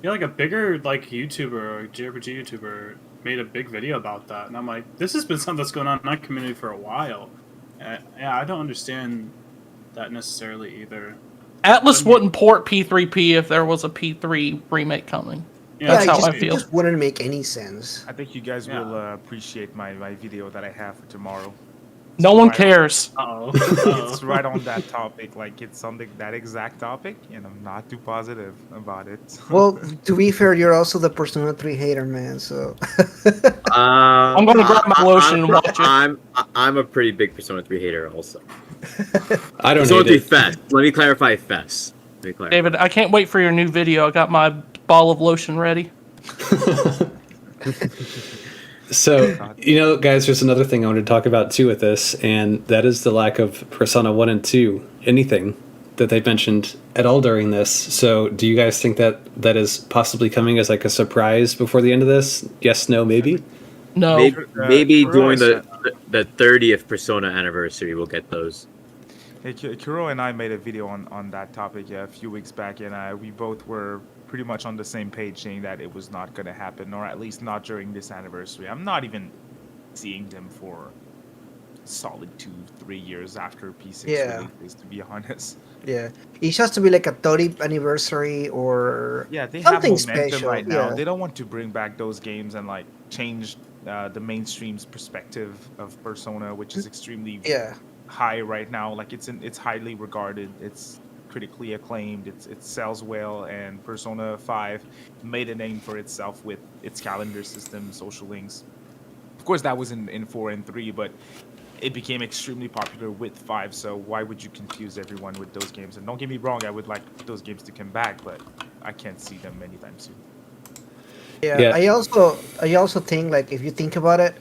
[SPEAKER 3] Yeah, like a bigger YouTuber or JRPG YouTuber made a big video about that, and I'm like, this has been something that's going on in that community for a while. Yeah, I don't understand that necessarily either.
[SPEAKER 4] Atlus wouldn't port P3P if there was a P3 remake coming.
[SPEAKER 3] Yeah,
[SPEAKER 4] That's how I
[SPEAKER 2] It
[SPEAKER 4] feel.
[SPEAKER 2] just wouldn't make any sense.
[SPEAKER 6] I think you guys
[SPEAKER 3] Yeah.
[SPEAKER 6] will appreciate my video that I have for tomorrow.
[SPEAKER 4] No one cares.
[SPEAKER 3] Uh-oh.
[SPEAKER 6] It's right on that topic. It's something, that exact topic, and I'm not too positive about it.
[SPEAKER 2] Well, to be fair, you're also the Persona 3 hater, man. So
[SPEAKER 4] I'm gonna grab my lotion and watch it.
[SPEAKER 5] I'm a pretty big Persona 3 hater also.
[SPEAKER 1] I don't
[SPEAKER 5] Persona
[SPEAKER 1] hate
[SPEAKER 5] 3
[SPEAKER 1] it.
[SPEAKER 5] Fest. Let me clarify Fest.
[SPEAKER 4] David, I can't wait for your new video. I got my ball of lotion ready.
[SPEAKER 1] So, guys, there's another thing I want to talk about too with this, and that is the lack of Persona 1 and 2, anything that they've mentioned at all during this. So, do you guys think that is possibly coming as a surprise before the end of this? Yes, no, maybe?
[SPEAKER 4] No.
[SPEAKER 5] Maybe during
[SPEAKER 6] Kuro
[SPEAKER 5] the 30th Persona anniversary, we'll get those.
[SPEAKER 6] Hey, Kuro and I made a video on that topic a few weeks back, and we both were pretty much on the same page, saying that it was not going to happen, or at least not during this anniversary. I'm not even seeing them for solid 2-3 years after P6 release, to be honest.
[SPEAKER 2] yeah, it has to be like a 30th anniversary or
[SPEAKER 6] Yeah, they
[SPEAKER 2] something
[SPEAKER 6] have momentum
[SPEAKER 2] special.
[SPEAKER 6] right now.
[SPEAKER 2] Yeah.
[SPEAKER 6] They don't want to bring back those games and change the mainstream's perspective of Persona, which is extremely
[SPEAKER 2] Yeah.
[SPEAKER 6] high right now. It's highly regarded. It's critically acclaimed. It sells well, and Persona 5 made a name for itself with its calendar system, social links. Of course, that was in 4 and 3, but it became extremely popular with 5. So why would you confuse everyone with those games? And don't get me wrong, I would like those games to come back, but I can't see them anytime soon.
[SPEAKER 2] Yeah. I also think if you think about it,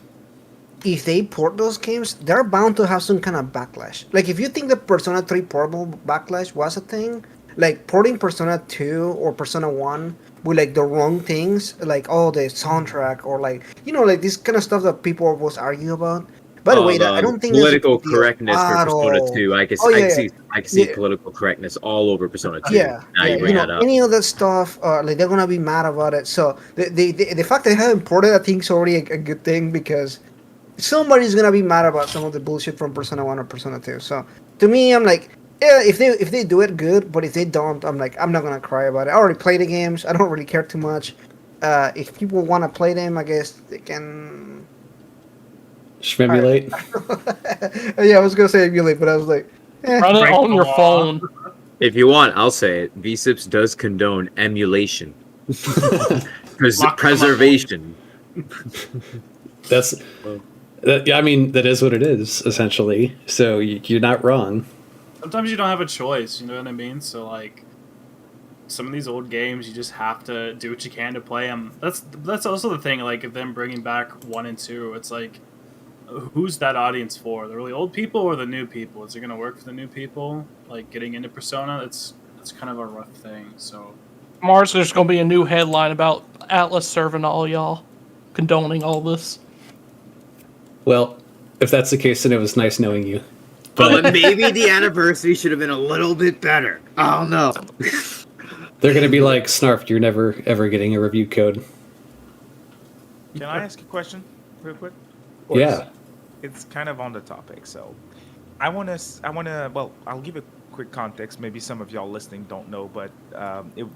[SPEAKER 2] if they port those games, they're bound to have some kind of backlash. If you think the Persona 3 portable backlash was a thing, porting Persona 2 or Persona 1 with the wrong things, the soundtrack or this kind of stuff that people always argue about. By the way, I don't think
[SPEAKER 5] political
[SPEAKER 2] that's a big deal
[SPEAKER 5] correctness for
[SPEAKER 2] at
[SPEAKER 5] Persona
[SPEAKER 2] all.
[SPEAKER 5] 2. I can see
[SPEAKER 2] Yeah.
[SPEAKER 5] political correctness all over Persona 2.
[SPEAKER 2] Yeah,
[SPEAKER 5] Now you bring that up.
[SPEAKER 2] any of that stuff, they're gonna be mad about it. So the fact they haven't ported, I think, is already a good thing, because somebody's gonna be mad about some of the bullshit from Persona 1 or Persona 2. So to me, I'm Yeah, if they do it, good. But if they don't, I'm like, I'm not gonna cry about it. I already play the games. I don't really care too much. If people want to play them, I guess they can.
[SPEAKER 1] Shmemulate.
[SPEAKER 2] Yeah, I was gonna say emulate, but I was like,
[SPEAKER 4] Run it
[SPEAKER 3] Break
[SPEAKER 4] on
[SPEAKER 3] the
[SPEAKER 4] your
[SPEAKER 3] law.
[SPEAKER 4] phone.
[SPEAKER 5] If you want, I'll say it. Vcipz does condone emulation. Preservation.
[SPEAKER 1] That's. Yeah, I mean, that is what it is, essentially. So you're not wrong.
[SPEAKER 3] Sometimes you don't have a choice, you know what I mean? So like, some of these old games, you just have to do what you can to play them. That's also the thing. Like, if them bringing back 1 and 2, it's like, who's that audience for? The really old people or the new people? Is it gonna work for the new people? Like getting into Persona, it's kind of a rough thing. So
[SPEAKER 4] Mars, there's going to be a new headline about Atlas serving all y'all, condoning all this.
[SPEAKER 1] Well, if that's the case, then it was nice knowing you.
[SPEAKER 5] But maybe the anniversary should have been a little bit better. I don't know.
[SPEAKER 1] They're going to be like, Snarf, you're never, ever getting a review code.
[SPEAKER 6] Can I ask a question real quick?
[SPEAKER 1] Yeah.
[SPEAKER 6] It's kind of on the topic, so well, I'll give a quick context. Maybe some of y'all listening don't know, but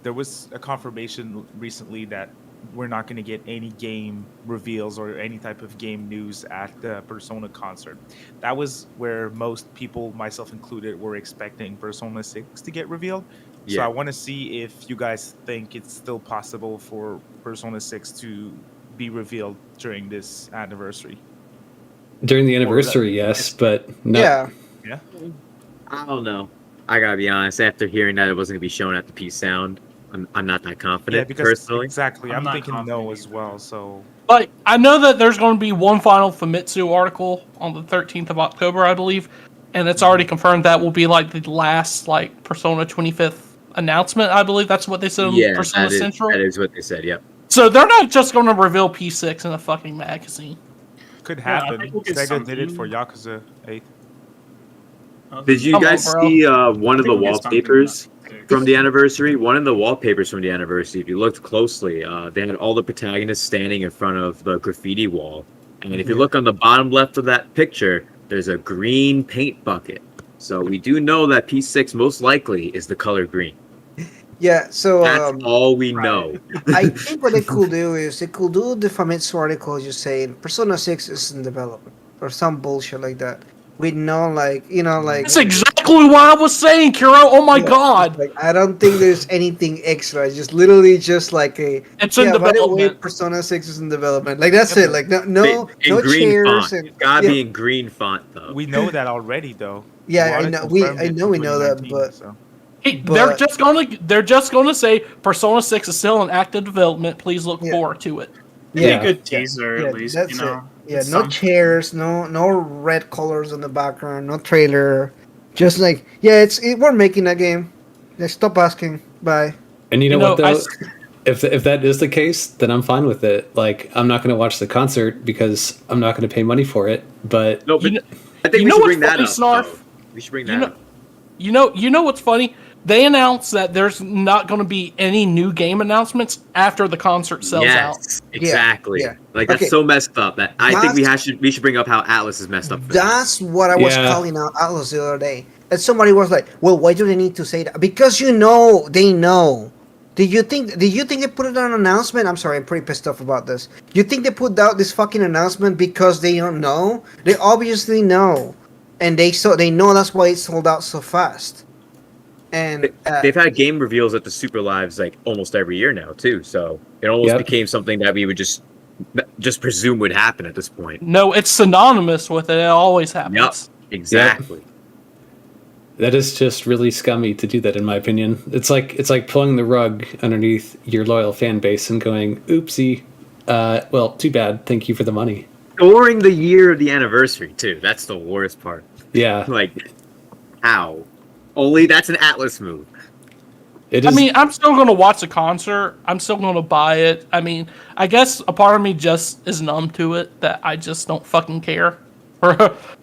[SPEAKER 6] there was a confirmation recently that we're not going to get any game reveals or any type of game news at the Persona concert. That was where most people, myself included, were expecting Persona 6 to get revealed. So
[SPEAKER 5] Yeah.
[SPEAKER 6] I want to see if you guys think it's still possible for Persona 6 to be revealed during this anniversary.
[SPEAKER 1] During the anniversary, yes, but not.
[SPEAKER 2] yeah,
[SPEAKER 6] Yeah.
[SPEAKER 5] I don't know. I gotta be honest. After hearing that it wasn't gonna be shown at the Peace Sound, I'm not that confident.
[SPEAKER 6] Yeah, because
[SPEAKER 5] personally.
[SPEAKER 6] exactly,
[SPEAKER 3] I'm
[SPEAKER 6] I'm
[SPEAKER 3] not
[SPEAKER 6] thinking
[SPEAKER 3] confident
[SPEAKER 6] no as
[SPEAKER 3] either.
[SPEAKER 6] well. So
[SPEAKER 4] Like, I know that there's going to be one final Famitsu article on the 13th of October, I believe, and it's already confirmed that will be like the last like Persona 25th announcement. I believe that's what they said on
[SPEAKER 5] Yeah,
[SPEAKER 4] Persona
[SPEAKER 5] that
[SPEAKER 4] Central.
[SPEAKER 5] is what they said. Yep.
[SPEAKER 4] So they're not just going to reveal P6 in a fucking magazine.
[SPEAKER 6] could
[SPEAKER 3] Yeah, I
[SPEAKER 6] happen.
[SPEAKER 3] think we'll get
[SPEAKER 6] Sega did it
[SPEAKER 3] something.
[SPEAKER 6] for Yakuza 8.
[SPEAKER 5] Did you
[SPEAKER 4] Come on,
[SPEAKER 5] guys
[SPEAKER 4] bro.
[SPEAKER 5] see one
[SPEAKER 3] I
[SPEAKER 5] of the
[SPEAKER 3] think we'll get something
[SPEAKER 5] wallpapers
[SPEAKER 3] about
[SPEAKER 5] from the anniversary? One of the wallpapers from the anniversary, if you looked closely, they had all the protagonists standing in front of the graffiti wall. And if you look on the bottom left of that picture, there's a green paint bucket. So we do know that P6 most likely is the color green.
[SPEAKER 2] yeah. So
[SPEAKER 5] That's all we know.
[SPEAKER 2] I think what they could do is they could do the Famitsu article just saying Persona 6 is in development or some bullshit like that. With no like
[SPEAKER 4] That's exactly what I was saying, Kiro. Oh my
[SPEAKER 2] Yeah,
[SPEAKER 4] god.
[SPEAKER 2] like I don't think there's anything extra. It's just literally just like a
[SPEAKER 4] It's in
[SPEAKER 2] by the way,
[SPEAKER 4] development.
[SPEAKER 2] Persona 6 is in development. Like that's it. Like no
[SPEAKER 5] In
[SPEAKER 2] no
[SPEAKER 5] green
[SPEAKER 2] chairs
[SPEAKER 5] font.
[SPEAKER 2] and
[SPEAKER 5] It's gotta
[SPEAKER 2] yeah,
[SPEAKER 5] be in green font though.
[SPEAKER 6] We know that already, though.
[SPEAKER 2] Yeah, I
[SPEAKER 6] Iwata
[SPEAKER 2] know-
[SPEAKER 6] confirmed
[SPEAKER 2] I
[SPEAKER 6] it
[SPEAKER 2] know
[SPEAKER 6] in
[SPEAKER 2] we know that,
[SPEAKER 6] 2019,
[SPEAKER 2] but-
[SPEAKER 6] so.
[SPEAKER 4] Hey,
[SPEAKER 2] But-
[SPEAKER 4] they're just gonna say Persona 6 is still in active development. Please look
[SPEAKER 2] Yeah.
[SPEAKER 4] forward to it.
[SPEAKER 3] Maybe
[SPEAKER 1] Yeah.
[SPEAKER 3] a good teaser
[SPEAKER 2] yeah,
[SPEAKER 3] at least,
[SPEAKER 2] that's
[SPEAKER 3] you know.
[SPEAKER 2] it. Yeah,
[SPEAKER 3] It's
[SPEAKER 2] no
[SPEAKER 3] something.
[SPEAKER 2] chairs, no red colors in the background, no trailer. Just like we're making that game. Just stop asking. Bye.
[SPEAKER 1] And you know what,
[SPEAKER 4] I
[SPEAKER 1] though?
[SPEAKER 4] s-
[SPEAKER 1] If that is the case, then I'm fine with it. Like, I'm not going to watch the concert because I'm not going to pay money for it. But
[SPEAKER 5] No, but
[SPEAKER 4] You kn-
[SPEAKER 5] I think
[SPEAKER 4] you
[SPEAKER 5] we
[SPEAKER 4] know
[SPEAKER 5] should
[SPEAKER 4] what's
[SPEAKER 5] bring that
[SPEAKER 4] funny,
[SPEAKER 5] up.
[SPEAKER 4] Snarf?
[SPEAKER 5] though. We should bring
[SPEAKER 4] You
[SPEAKER 5] that
[SPEAKER 4] know-
[SPEAKER 5] up.
[SPEAKER 4] You know what's funny? They announced that there's not going to be any new game announcements after the concert sells out.
[SPEAKER 5] Yes, exactly.
[SPEAKER 2] yeah.
[SPEAKER 5] Like that's
[SPEAKER 2] Okay.
[SPEAKER 5] so messed up that I think
[SPEAKER 2] That's-
[SPEAKER 5] we should bring up how Atlas is messed up. For this.
[SPEAKER 2] That's what I was
[SPEAKER 1] Yeah.
[SPEAKER 2] calling out Atlas the other day. And somebody was like, "Well, why do they need to say that?" Because they know. Did you think they put it on an announcement? I'm sorry, I'm pretty pissed off about this. You think they put out this fucking announcement because they don't know? They obviously know, and they know that's why it sold out so fast. And
[SPEAKER 5] They've had game reveals at the Super Lives like almost every year now too, so it almost
[SPEAKER 1] Yep.
[SPEAKER 5] became something that we would just presume would happen at this point.
[SPEAKER 4] No, it's synonymous with it. It always happens.
[SPEAKER 5] Yep, exactly.
[SPEAKER 1] that is just really scummy to do that, in my opinion. It's like pulling the rug underneath your loyal fan base and going, "Oopsie, well, too bad. Thank you for the money."
[SPEAKER 5] During the year of the anniversary too. That's the worst part.
[SPEAKER 1] Yeah,
[SPEAKER 5] Like, how? Only that's an Atlas move.
[SPEAKER 1] it
[SPEAKER 4] I
[SPEAKER 1] is.
[SPEAKER 4] mean, I'm still going to watch the concert. I'm still going to buy it. I mean, I guess a part of me just is numb to it that I just don't fucking care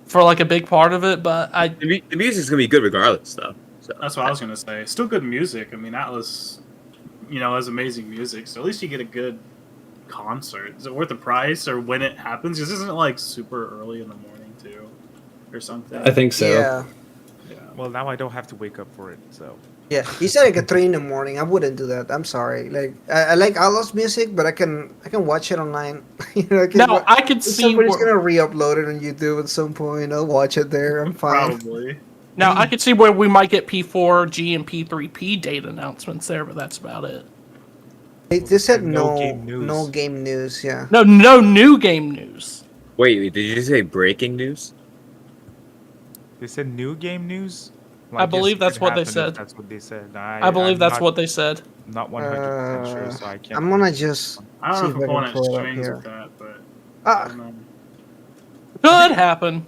[SPEAKER 4] for like a big part of it. But
[SPEAKER 5] The music's gonna be good regardless, though. So
[SPEAKER 3] That's what I was gonna say. Still good music. I mean, Atlas, has amazing music. So at least you get a good concert. Is it worth the price, or when it happens? Because isn't it like super early in the morning too, or something?
[SPEAKER 1] I think so.
[SPEAKER 2] yeah,
[SPEAKER 6] Well, now I don't have to wake up for it, so.
[SPEAKER 2] Yeah, he said like at 3 in the morning. I wouldn't do that. I'm sorry. Like I like Atlus music, but I can watch it online. you know,
[SPEAKER 4] Now I could see
[SPEAKER 2] somebody's
[SPEAKER 4] where,
[SPEAKER 2] gonna re-upload it on YouTube at some point. I'll watch it there. I'm fine.
[SPEAKER 3] Probably.
[SPEAKER 4] now I could see where we might get P4G and P3P date announcements there, but that's about it.
[SPEAKER 2] They said
[SPEAKER 6] And
[SPEAKER 2] no
[SPEAKER 6] no game news.
[SPEAKER 2] Yeah.
[SPEAKER 4] No new game news.
[SPEAKER 5] Wait, did you say breaking news?
[SPEAKER 6] They said new game news?
[SPEAKER 4] I believe
[SPEAKER 6] yes, it
[SPEAKER 4] that's
[SPEAKER 6] could
[SPEAKER 4] what they
[SPEAKER 6] happen if
[SPEAKER 4] said.
[SPEAKER 6] That's what they said.
[SPEAKER 4] I believe
[SPEAKER 6] I'm
[SPEAKER 4] that's
[SPEAKER 6] not,
[SPEAKER 4] what they said.
[SPEAKER 6] Not 100% sure, so I can't.
[SPEAKER 2] I'm gonna just
[SPEAKER 3] I
[SPEAKER 2] see
[SPEAKER 3] don't
[SPEAKER 2] if
[SPEAKER 3] know if
[SPEAKER 2] I
[SPEAKER 3] I'm
[SPEAKER 2] can
[SPEAKER 3] going
[SPEAKER 2] pull it
[SPEAKER 3] at
[SPEAKER 2] up
[SPEAKER 3] strings
[SPEAKER 2] here.
[SPEAKER 3] with that, but I
[SPEAKER 2] Ah,
[SPEAKER 3] don't know.
[SPEAKER 4] Could happen.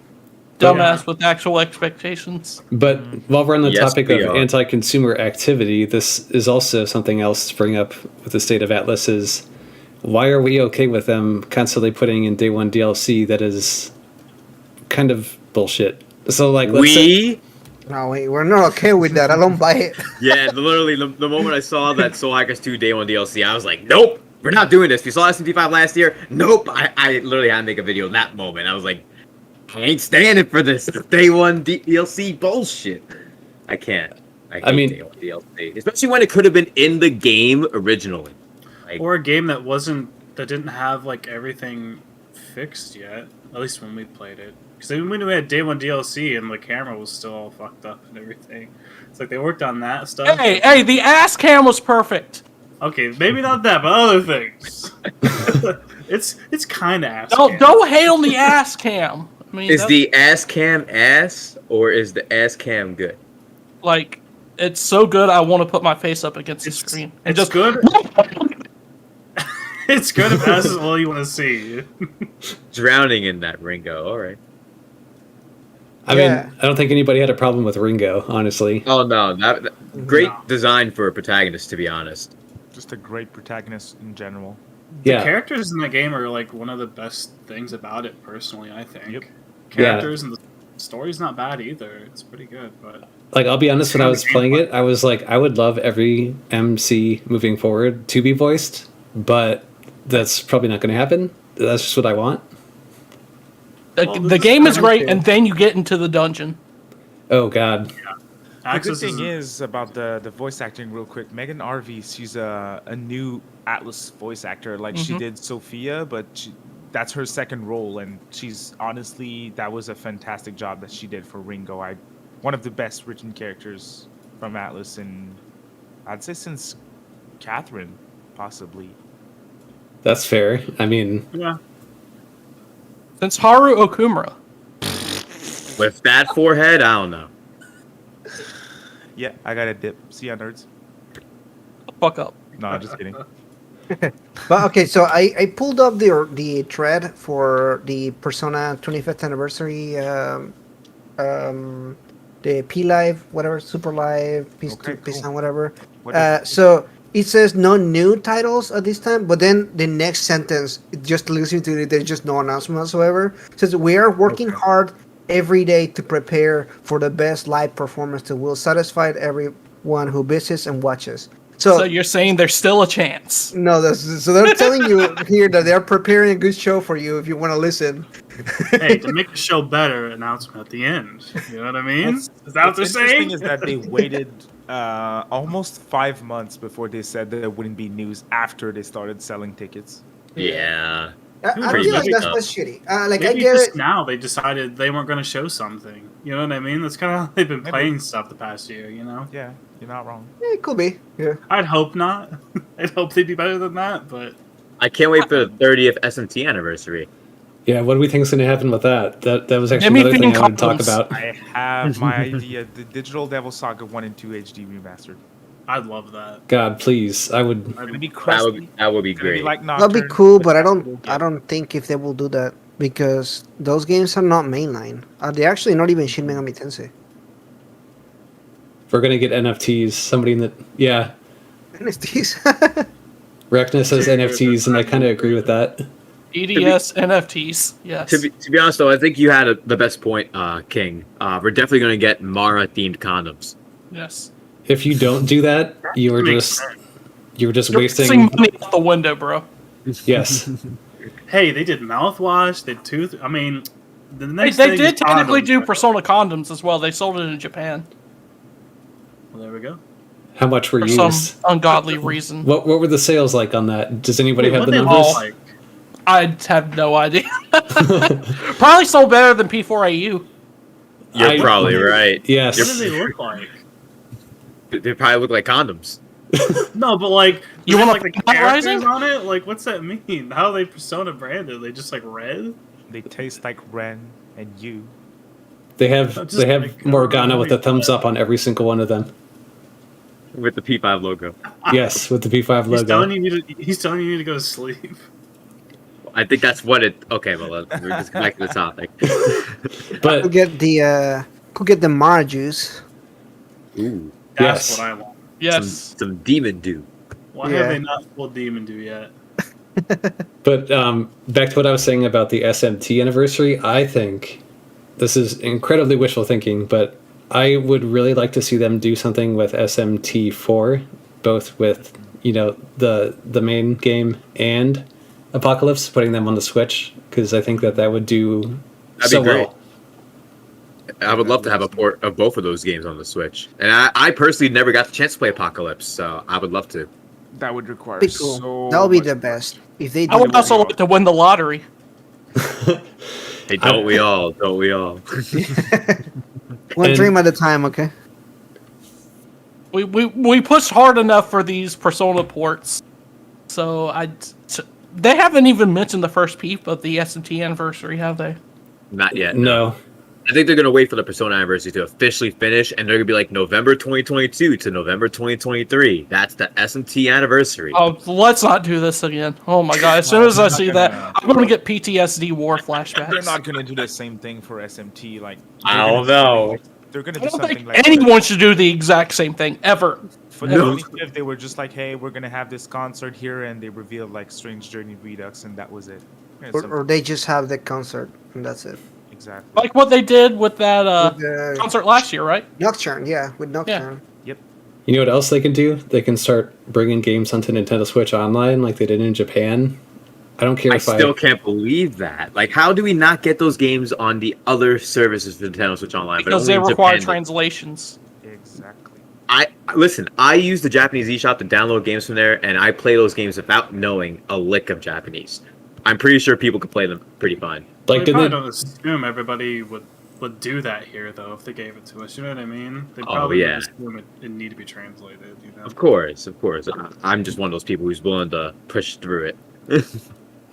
[SPEAKER 4] Dumbass
[SPEAKER 3] Yeah.
[SPEAKER 4] with actual expectations.
[SPEAKER 1] But while we're on the
[SPEAKER 5] Yes,
[SPEAKER 1] topic
[SPEAKER 5] we
[SPEAKER 1] of
[SPEAKER 5] are.
[SPEAKER 1] anti-consumer activity, this is also something else to bring up with the State of Atlus is why are we okay with them constantly putting in day one DLC that is kind of bullshit? So like, let's say,
[SPEAKER 2] no, wait, we're not okay with that. I don't buy it.
[SPEAKER 5] Yeah, literally, the moment I saw that Soul Hackers 2 Day 1 DLC, I was like, nope, we're not doing this. We saw SMT5 last year. Nope. I literally had to make a video in that moment. I was like, I ain't standing for this Day 1 DLC bullshit. I can't. I hate
[SPEAKER 1] mean-
[SPEAKER 5] Day 1 DLC. Especially when it could have been in the game originally. Like,
[SPEAKER 3] Or a game that didn't have like everything fixed yet. At least when we played it. Because even when we had day one DLC and the camera was still all fucked up and everything. It's like they worked on that stuff.
[SPEAKER 4] Hey, the ass cam was perfect.
[SPEAKER 3] Okay, maybe not that, but other things. it's kind of ass.
[SPEAKER 4] Don't hate on the ass cam. I mean,
[SPEAKER 5] is
[SPEAKER 4] that's-
[SPEAKER 5] the ass cam ass, or is the ass cam good?
[SPEAKER 4] like it's so good I want to put my face up against the
[SPEAKER 3] It's-
[SPEAKER 4] screen and
[SPEAKER 3] it's
[SPEAKER 4] just
[SPEAKER 3] good. It's good if ass is all you want to see.
[SPEAKER 5] Drowning in that, Ringo. All right.
[SPEAKER 1] I
[SPEAKER 2] Yeah.
[SPEAKER 1] mean, I don't think anybody had a problem with Ringo, honestly.
[SPEAKER 5] Oh no, great
[SPEAKER 3] No.
[SPEAKER 5] design for a protagonist, to be honest.
[SPEAKER 6] Just a great protagonist in general.
[SPEAKER 1] Yeah,
[SPEAKER 3] Characters in the game are like one of the best things about it, personally. I think.
[SPEAKER 6] Yep.
[SPEAKER 3] Characters and the story's not bad either. It's pretty good, but
[SPEAKER 1] like I'll be honest, when I was playing it, I was like, I would love every MC moving forward to be voiced, but that's probably not going to happen. That's just what I want.
[SPEAKER 3] Well,
[SPEAKER 4] the
[SPEAKER 3] this
[SPEAKER 4] game is
[SPEAKER 2] is
[SPEAKER 4] great,
[SPEAKER 2] true.
[SPEAKER 4] and then you get into the dungeon.
[SPEAKER 1] Oh God,
[SPEAKER 6] The good
[SPEAKER 3] Access
[SPEAKER 6] thing
[SPEAKER 3] is
[SPEAKER 6] is about the voice acting, real quick. Megan Arvey, she's a new Atlas voice actor. Like she
[SPEAKER 4] Mhm.
[SPEAKER 6] did Sophia, but that's her second role, and she's honestly that was a fantastic job that she did for Ringo. One of the best written characters from Atlas, and I'd say since Catherine, possibly.
[SPEAKER 1] that's fair. I mean,
[SPEAKER 3] yeah.
[SPEAKER 4] Since Haru Okumura.
[SPEAKER 5] With that forehead, I don't know.
[SPEAKER 6] Yeah, I got a dip. See ya, nerds.
[SPEAKER 4] Fuck up.
[SPEAKER 6] No, I'm just kidding.
[SPEAKER 2] But okay, so I pulled up the thread for the Persona 25th anniversary, the P Live, whatever, Super Live, Peace
[SPEAKER 6] Okay,
[SPEAKER 2] Peace
[SPEAKER 6] cool.
[SPEAKER 2] and whatever.
[SPEAKER 6] What is-
[SPEAKER 2] So it says no new titles at this time, but then the next sentence, just listening to it, there's just no announcement whatsoever. It says we are working
[SPEAKER 6] Okay.
[SPEAKER 2] hard every day to prepare for the best live performance that will satisfy everyone who visits and watches.
[SPEAKER 4] So you're saying there's still a chance.
[SPEAKER 2] No, so they're telling you here that they're preparing a good show for you if you want to listen.
[SPEAKER 3] Hey, to make the show better, announcement at the end. You know what I mean? Is that what they're
[SPEAKER 6] What's interesting
[SPEAKER 3] saying?
[SPEAKER 6] is that they waited almost 5 months before they said that there wouldn't be news after they started selling tickets.
[SPEAKER 5] Yeah.
[SPEAKER 2] I
[SPEAKER 5] Pretty
[SPEAKER 2] feel like
[SPEAKER 5] much
[SPEAKER 2] that's
[SPEAKER 5] so.
[SPEAKER 2] what's shitty. Like I
[SPEAKER 3] Maybe
[SPEAKER 2] get
[SPEAKER 3] just
[SPEAKER 2] it.
[SPEAKER 3] now they decided they weren't going to show something. You know what I mean? That's kind of how they've been
[SPEAKER 6] Maybe.
[SPEAKER 3] playing stuff the past year. You know?
[SPEAKER 6] Yeah, you're not wrong.
[SPEAKER 2] Yeah, it could be. Yeah.
[SPEAKER 3] I'd hope not. I'd hope they'd be better than that, but
[SPEAKER 5] I can't wait for the 30th SMT anniversary.
[SPEAKER 1] yeah. What do we think is going to happen with that? That was actually
[SPEAKER 4] Anything
[SPEAKER 1] another thing I wanted to talk
[SPEAKER 4] comes.
[SPEAKER 1] about.
[SPEAKER 6] I have my idea. The Digital Devil Saga 1 and 2 HD remastered.
[SPEAKER 3] I'd love that.
[SPEAKER 1] God, please, I would.
[SPEAKER 6] It's gonna be
[SPEAKER 5] That
[SPEAKER 6] crusty.
[SPEAKER 5] would be
[SPEAKER 6] It's gonna be
[SPEAKER 5] great.
[SPEAKER 6] like
[SPEAKER 2] That'd be
[SPEAKER 6] Nocturne,
[SPEAKER 2] cool, but I
[SPEAKER 6] we'll
[SPEAKER 2] don't.
[SPEAKER 6] get
[SPEAKER 2] I don't think if they will do that because those games are not mainline. They're actually not even Shin Megami Tensei.
[SPEAKER 1] We're gonna get NFTs. Somebody in the
[SPEAKER 2] NFTs.
[SPEAKER 1] Reckna says NFTs, and I kind of agree with that.
[SPEAKER 4] EDS NFTs. Yes.
[SPEAKER 5] To be honest, though, I think you had the best point, King. We're definitely going to get Mara-themed condoms.
[SPEAKER 4] Yes.
[SPEAKER 1] If you don't do that, you were
[SPEAKER 3] Makes
[SPEAKER 1] just
[SPEAKER 3] sense.
[SPEAKER 1] you were just
[SPEAKER 4] You're
[SPEAKER 1] wasting.
[SPEAKER 4] money out the window, bro.
[SPEAKER 1] Yes,
[SPEAKER 3] Hey, they did mouthwash. They did tooth. I mean, The
[SPEAKER 4] They,
[SPEAKER 3] next
[SPEAKER 4] they
[SPEAKER 3] thing
[SPEAKER 4] did
[SPEAKER 3] is
[SPEAKER 4] technically
[SPEAKER 3] condoms.
[SPEAKER 4] do Persona condoms as well. They sold it in Japan
[SPEAKER 3] Well, there we go.
[SPEAKER 1] How much were
[SPEAKER 4] for
[SPEAKER 1] used?
[SPEAKER 4] some ungodly reason.
[SPEAKER 1] What were the sales like on that? Does anybody
[SPEAKER 3] Wait,
[SPEAKER 1] have
[SPEAKER 3] what
[SPEAKER 1] the
[SPEAKER 3] they
[SPEAKER 1] numbers?
[SPEAKER 3] look like?
[SPEAKER 4] I have no idea. Probably sold better than P4AU.
[SPEAKER 5] You're
[SPEAKER 1] I-
[SPEAKER 5] probably right.
[SPEAKER 1] Yes.
[SPEAKER 3] What do they look like?
[SPEAKER 5] They probably look like condoms.
[SPEAKER 3] No, but like,
[SPEAKER 4] You
[SPEAKER 3] want
[SPEAKER 4] wanna
[SPEAKER 3] like the
[SPEAKER 4] put that
[SPEAKER 3] characters
[SPEAKER 4] rising?
[SPEAKER 3] on it? Like, what's that mean? How are they Persona branded? They just like red?
[SPEAKER 6] They taste like Ren and you.
[SPEAKER 1] They have
[SPEAKER 3] Just
[SPEAKER 1] they have
[SPEAKER 3] like,
[SPEAKER 1] Morgana with a
[SPEAKER 3] like
[SPEAKER 1] thumbs
[SPEAKER 3] that.
[SPEAKER 1] up on every single one of them.
[SPEAKER 5] With the P5 logo.
[SPEAKER 1] Yes, with the P5
[SPEAKER 3] He's telling
[SPEAKER 1] logo.
[SPEAKER 3] he's telling you to go to sleep.
[SPEAKER 5] I think that's what it. Okay, well, we're just back to the topic.
[SPEAKER 2] Go
[SPEAKER 1] But
[SPEAKER 2] get the Mara juice.
[SPEAKER 5] Ooh,
[SPEAKER 3] That's
[SPEAKER 1] Yes.
[SPEAKER 3] what I want.
[SPEAKER 4] Yes.
[SPEAKER 5] some demon dew.
[SPEAKER 3] Why
[SPEAKER 2] Yeah.
[SPEAKER 3] have they not full Demon Do yet?
[SPEAKER 1] back to what I was saying about the SMT anniversary. I think this is incredibly wishful thinking, but I would really like to see them do something with SMT4, both with the main game and Apocalypse, putting them on the Switch, because I think that would do
[SPEAKER 5] That'd
[SPEAKER 1] so
[SPEAKER 5] be great.
[SPEAKER 1] well.
[SPEAKER 5] I would love to have a port of both of those games on the Switch. And I personally never got the chance to play Apocalypse, so I would love to.
[SPEAKER 6] That would require
[SPEAKER 2] Be cool.
[SPEAKER 6] so
[SPEAKER 2] That would be
[SPEAKER 6] much
[SPEAKER 2] the
[SPEAKER 6] work.
[SPEAKER 2] best if they
[SPEAKER 4] I
[SPEAKER 2] do.
[SPEAKER 4] would also like to win the lottery.
[SPEAKER 5] Hey, don't we all? Don't we all?
[SPEAKER 2] One
[SPEAKER 1] And-
[SPEAKER 2] dream at a time, okay?
[SPEAKER 4] We pushed hard enough for these Persona ports, so they haven't even mentioned the first peep of the SMT anniversary, have they?
[SPEAKER 5] Not yet.
[SPEAKER 1] No.
[SPEAKER 5] I think they're going to wait for the Persona anniversary to officially finish, and they're going to be like November 2022 to November 2023. That's the SMT anniversary.
[SPEAKER 4] Oh, let's not do this again. Oh my god! As soon as I see that, I'm gonna get PTSD war
[SPEAKER 6] They're
[SPEAKER 4] flashbacks.
[SPEAKER 6] not gonna do the same thing for SMT. Like
[SPEAKER 5] I
[SPEAKER 6] they're
[SPEAKER 5] don't
[SPEAKER 6] gonna do
[SPEAKER 5] know.
[SPEAKER 6] something- They're gonna
[SPEAKER 4] I
[SPEAKER 6] do
[SPEAKER 4] don't
[SPEAKER 6] something
[SPEAKER 4] think
[SPEAKER 6] like
[SPEAKER 4] anyone should do the exact same thing ever.
[SPEAKER 6] for the
[SPEAKER 5] No.
[SPEAKER 6] 25th. They were just like, "Hey, we're gonna have this concert here," and they revealed like Strange Journey Redux, and that was it. Yeah,
[SPEAKER 2] Or they just have the concert and that's it.
[SPEAKER 6] exactly.
[SPEAKER 4] Like what they did with that
[SPEAKER 2] With the
[SPEAKER 4] concert last year, right?
[SPEAKER 2] Nocturne, yeah, with Nocturne.
[SPEAKER 1] You know what else they can do? They can start bringing games onto Nintendo Switch Online like they did in Japan. I don't care
[SPEAKER 5] I
[SPEAKER 1] if
[SPEAKER 5] still can't believe that. Like, how do we not get those games on the other services for Nintendo Switch Online? but
[SPEAKER 4] Because
[SPEAKER 5] only
[SPEAKER 4] they
[SPEAKER 5] in
[SPEAKER 4] require
[SPEAKER 5] Japan?
[SPEAKER 4] translations.
[SPEAKER 6] Exactly.
[SPEAKER 5] Listen. I use the Japanese eShop to download games from there, and I play those games without knowing a lick of Japanese. I'm pretty sure people could play them pretty fine.
[SPEAKER 3] Like,
[SPEAKER 1] like
[SPEAKER 3] they
[SPEAKER 1] did
[SPEAKER 3] probably
[SPEAKER 1] they
[SPEAKER 3] don't assume everybody would do that here, though, if they gave it to us. You know what I mean? They
[SPEAKER 5] Oh,
[SPEAKER 3] probably
[SPEAKER 5] yeah.
[SPEAKER 3] would assume it need to be translated. You know?
[SPEAKER 5] Of course. I'm just one of those people who's willing to push through it.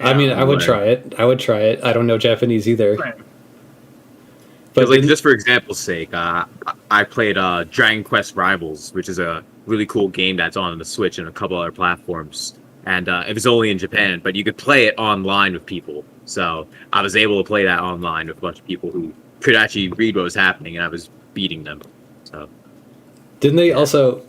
[SPEAKER 1] I mean, I would
[SPEAKER 5] Right.
[SPEAKER 1] try it. I don't know Japanese either.
[SPEAKER 3] Right.
[SPEAKER 1] But
[SPEAKER 5] Like,
[SPEAKER 1] didn't-
[SPEAKER 5] just for example's sake, I played Dragon Quest Rivals, which is a really cool game that's on the Switch and a couple other platforms. And it was only in Japan, but you could play it online with people. So I was able to play that online with a bunch of people who could actually read what was happening, and I was beating them. So
[SPEAKER 1] didn't they also,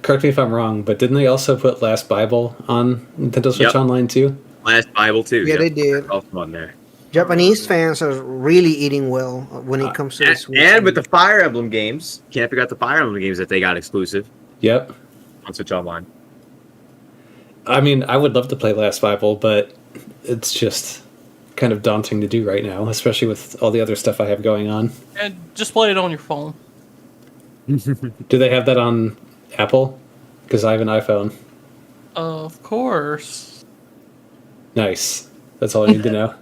[SPEAKER 1] correct me if I'm wrong, but didn't they also put Last Bible on Nintendo Switch
[SPEAKER 5] Yep.
[SPEAKER 1] Online too?
[SPEAKER 5] Last Bible too.
[SPEAKER 2] Yeah,
[SPEAKER 5] yep.
[SPEAKER 2] they did.
[SPEAKER 5] Also on there.
[SPEAKER 2] Japanese fans are really eating well when it comes to the Switch.
[SPEAKER 5] And with the Fire Emblem games, can't forget the Fire Emblem games that they got exclusive
[SPEAKER 1] Yep.
[SPEAKER 5] on Switch Online.
[SPEAKER 1] I mean, I would love to play Last Bible, but it's just kind of daunting to do right now, especially with all the other stuff I have going on.
[SPEAKER 4] And just play it on your phone.
[SPEAKER 1] Do they have that on Apple? Because I have an iPhone.
[SPEAKER 4] Of course.
[SPEAKER 1] Nice. That's all I need to know.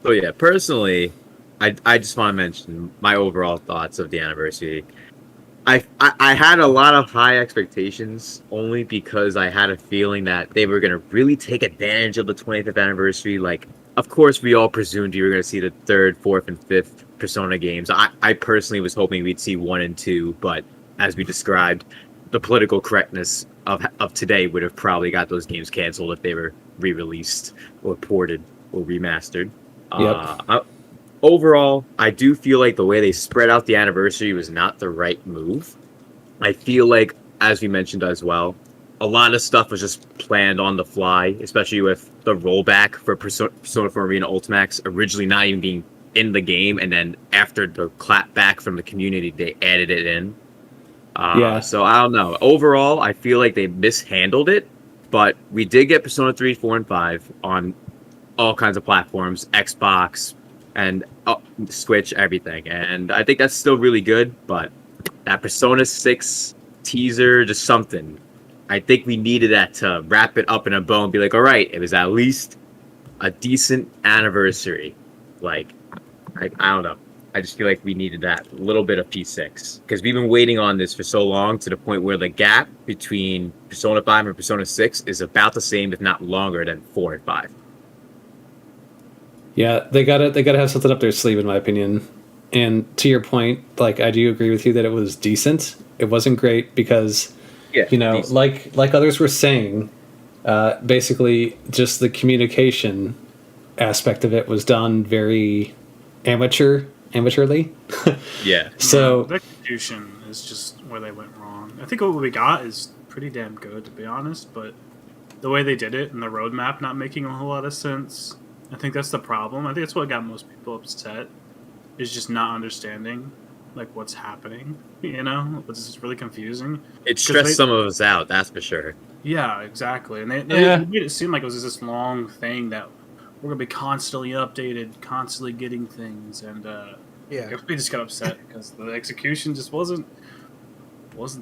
[SPEAKER 5] So yeah, personally, I just want to mention my overall thoughts of the anniversary. I had a lot of high expectations only because I had a feeling that they were gonna really take advantage of the 25th anniversary. Like, of course, we all presumed you were gonna see the 3rd, 4th, and 5th Persona games. I personally was hoping we'd see 1 and 2, but as we described, the political correctness of today would have probably got those games canceled if they were re-released or ported or remastered. Overall, I do feel like the way they spread out the anniversary was not the right move. I feel like, as we mentioned as well, a lot of stuff was just planned on the fly, especially with the rollback for Persona 4 Arena Ultimax originally not even being in the game, and then after the clap back from the community, they added it in.
[SPEAKER 1] Yeah.
[SPEAKER 5] So I don't know. Overall, I feel like they mishandled it, but we did get Persona 3, 4, and 5 on all kinds of platforms, Xbox and Switch, everything. And I think that's still really good, but that Persona 6 teaser, just something. I think we needed that to wrap it up in a bow and be like, all right, it was at least a decent anniversary. Like, I don't know. I just feel like we needed that little bit of P6 because we've been waiting on this for so long to the point where the gap between Persona 5 and Persona 6 is about the same, if not longer, than 4 and 5.
[SPEAKER 1] Yeah, they gotta have something up their sleeve, in my opinion. And to your point, like I do agree with you that it was decent. It wasn't great because,
[SPEAKER 5] decent.
[SPEAKER 1] like others were saying, basically just the communication aspect of it was done very amateurly.
[SPEAKER 5] Yeah.
[SPEAKER 1] So
[SPEAKER 3] the execution is just where they went wrong. I think what we got is pretty damn good, to be honest, but the way they did it and the roadmap not making a whole lot of sense, I think that's the problem. I think that's what got most people upset, is just not understanding like what's happening. It's just really confusing.
[SPEAKER 5] It stressed some of us out, that's for sure.
[SPEAKER 3] Yeah, exactly. And they made it seem like it was this long thing that we're gonna be constantly updated, constantly getting things, and everybody just got upset because the execution just wasn't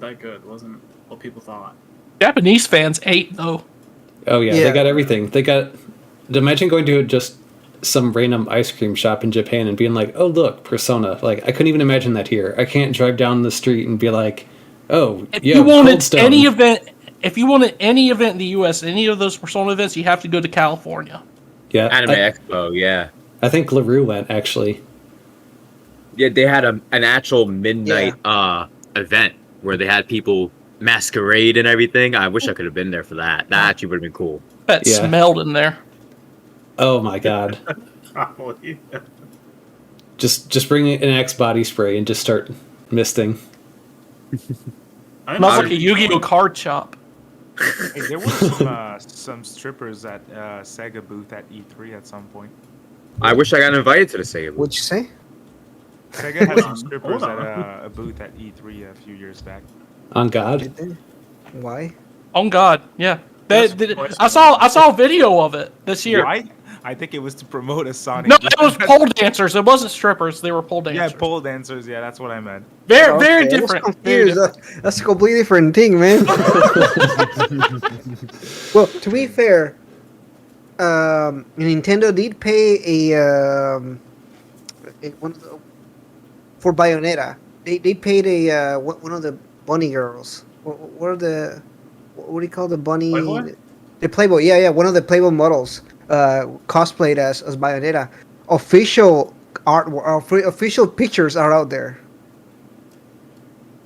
[SPEAKER 3] that good. Wasn't what people thought.
[SPEAKER 4] Japanese fans ate though.
[SPEAKER 1] oh yeah, they got everything. They got. Imagine going to just some random ice cream shop in Japan and being like, "Oh look, Persona!" Like I couldn't even imagine that here. I can't drive down the street and be like, "Oh,
[SPEAKER 4] If
[SPEAKER 1] yeah,
[SPEAKER 4] you wanted
[SPEAKER 1] Cold Stone."
[SPEAKER 4] any event, in the U.S., any of those Persona events, you have to go to California.
[SPEAKER 1] Yeah,
[SPEAKER 5] Anime Expo, yeah.
[SPEAKER 1] I think LaRue went actually.
[SPEAKER 5] Yeah, they had an actual midnight event where they had people masquerade and everything. I wish I could have been there for that. That actually would have been cool.
[SPEAKER 4] That
[SPEAKER 1] Yeah.
[SPEAKER 4] smelled in there.
[SPEAKER 1] Oh my god!
[SPEAKER 3] Probably.
[SPEAKER 1] just bring an X body spray and just start misting.
[SPEAKER 3] I'm
[SPEAKER 4] Smells
[SPEAKER 3] sure
[SPEAKER 4] like a Yu-Gi-Oh card shop.
[SPEAKER 6] Hey, there were some strippers at Sega booth at E3 at some point.
[SPEAKER 5] I wish I got invited to the Sega booth.
[SPEAKER 2] What'd you say?
[SPEAKER 6] Sega had some
[SPEAKER 3] on,
[SPEAKER 6] strippers
[SPEAKER 3] hold
[SPEAKER 6] at
[SPEAKER 3] on.
[SPEAKER 6] a booth at E3 a few years back.
[SPEAKER 1] On God,
[SPEAKER 2] Did they? Why?
[SPEAKER 4] On God, yeah.
[SPEAKER 3] That's
[SPEAKER 4] I saw a video of it this year.
[SPEAKER 6] Why? I think it was to promote a Sonic.
[SPEAKER 4] No, it was pole dancers. It wasn't strippers. They were pole dancers.
[SPEAKER 6] Yeah, pole dancers. Yeah, that's what I meant.
[SPEAKER 4] Very,
[SPEAKER 2] Okay,
[SPEAKER 4] very
[SPEAKER 2] I was
[SPEAKER 4] different. Very
[SPEAKER 2] confused.
[SPEAKER 4] different.
[SPEAKER 2] That's a completely different thing, man. Well, to be fair, Nintendo did pay for Bayonetta. They paid one of the bunny girls. What do you call the bunny?
[SPEAKER 3] Playboy?
[SPEAKER 2] The Playboy. Yeah, one of the Playboy models cosplayed as Bayonetta. Official art or official pictures are out there.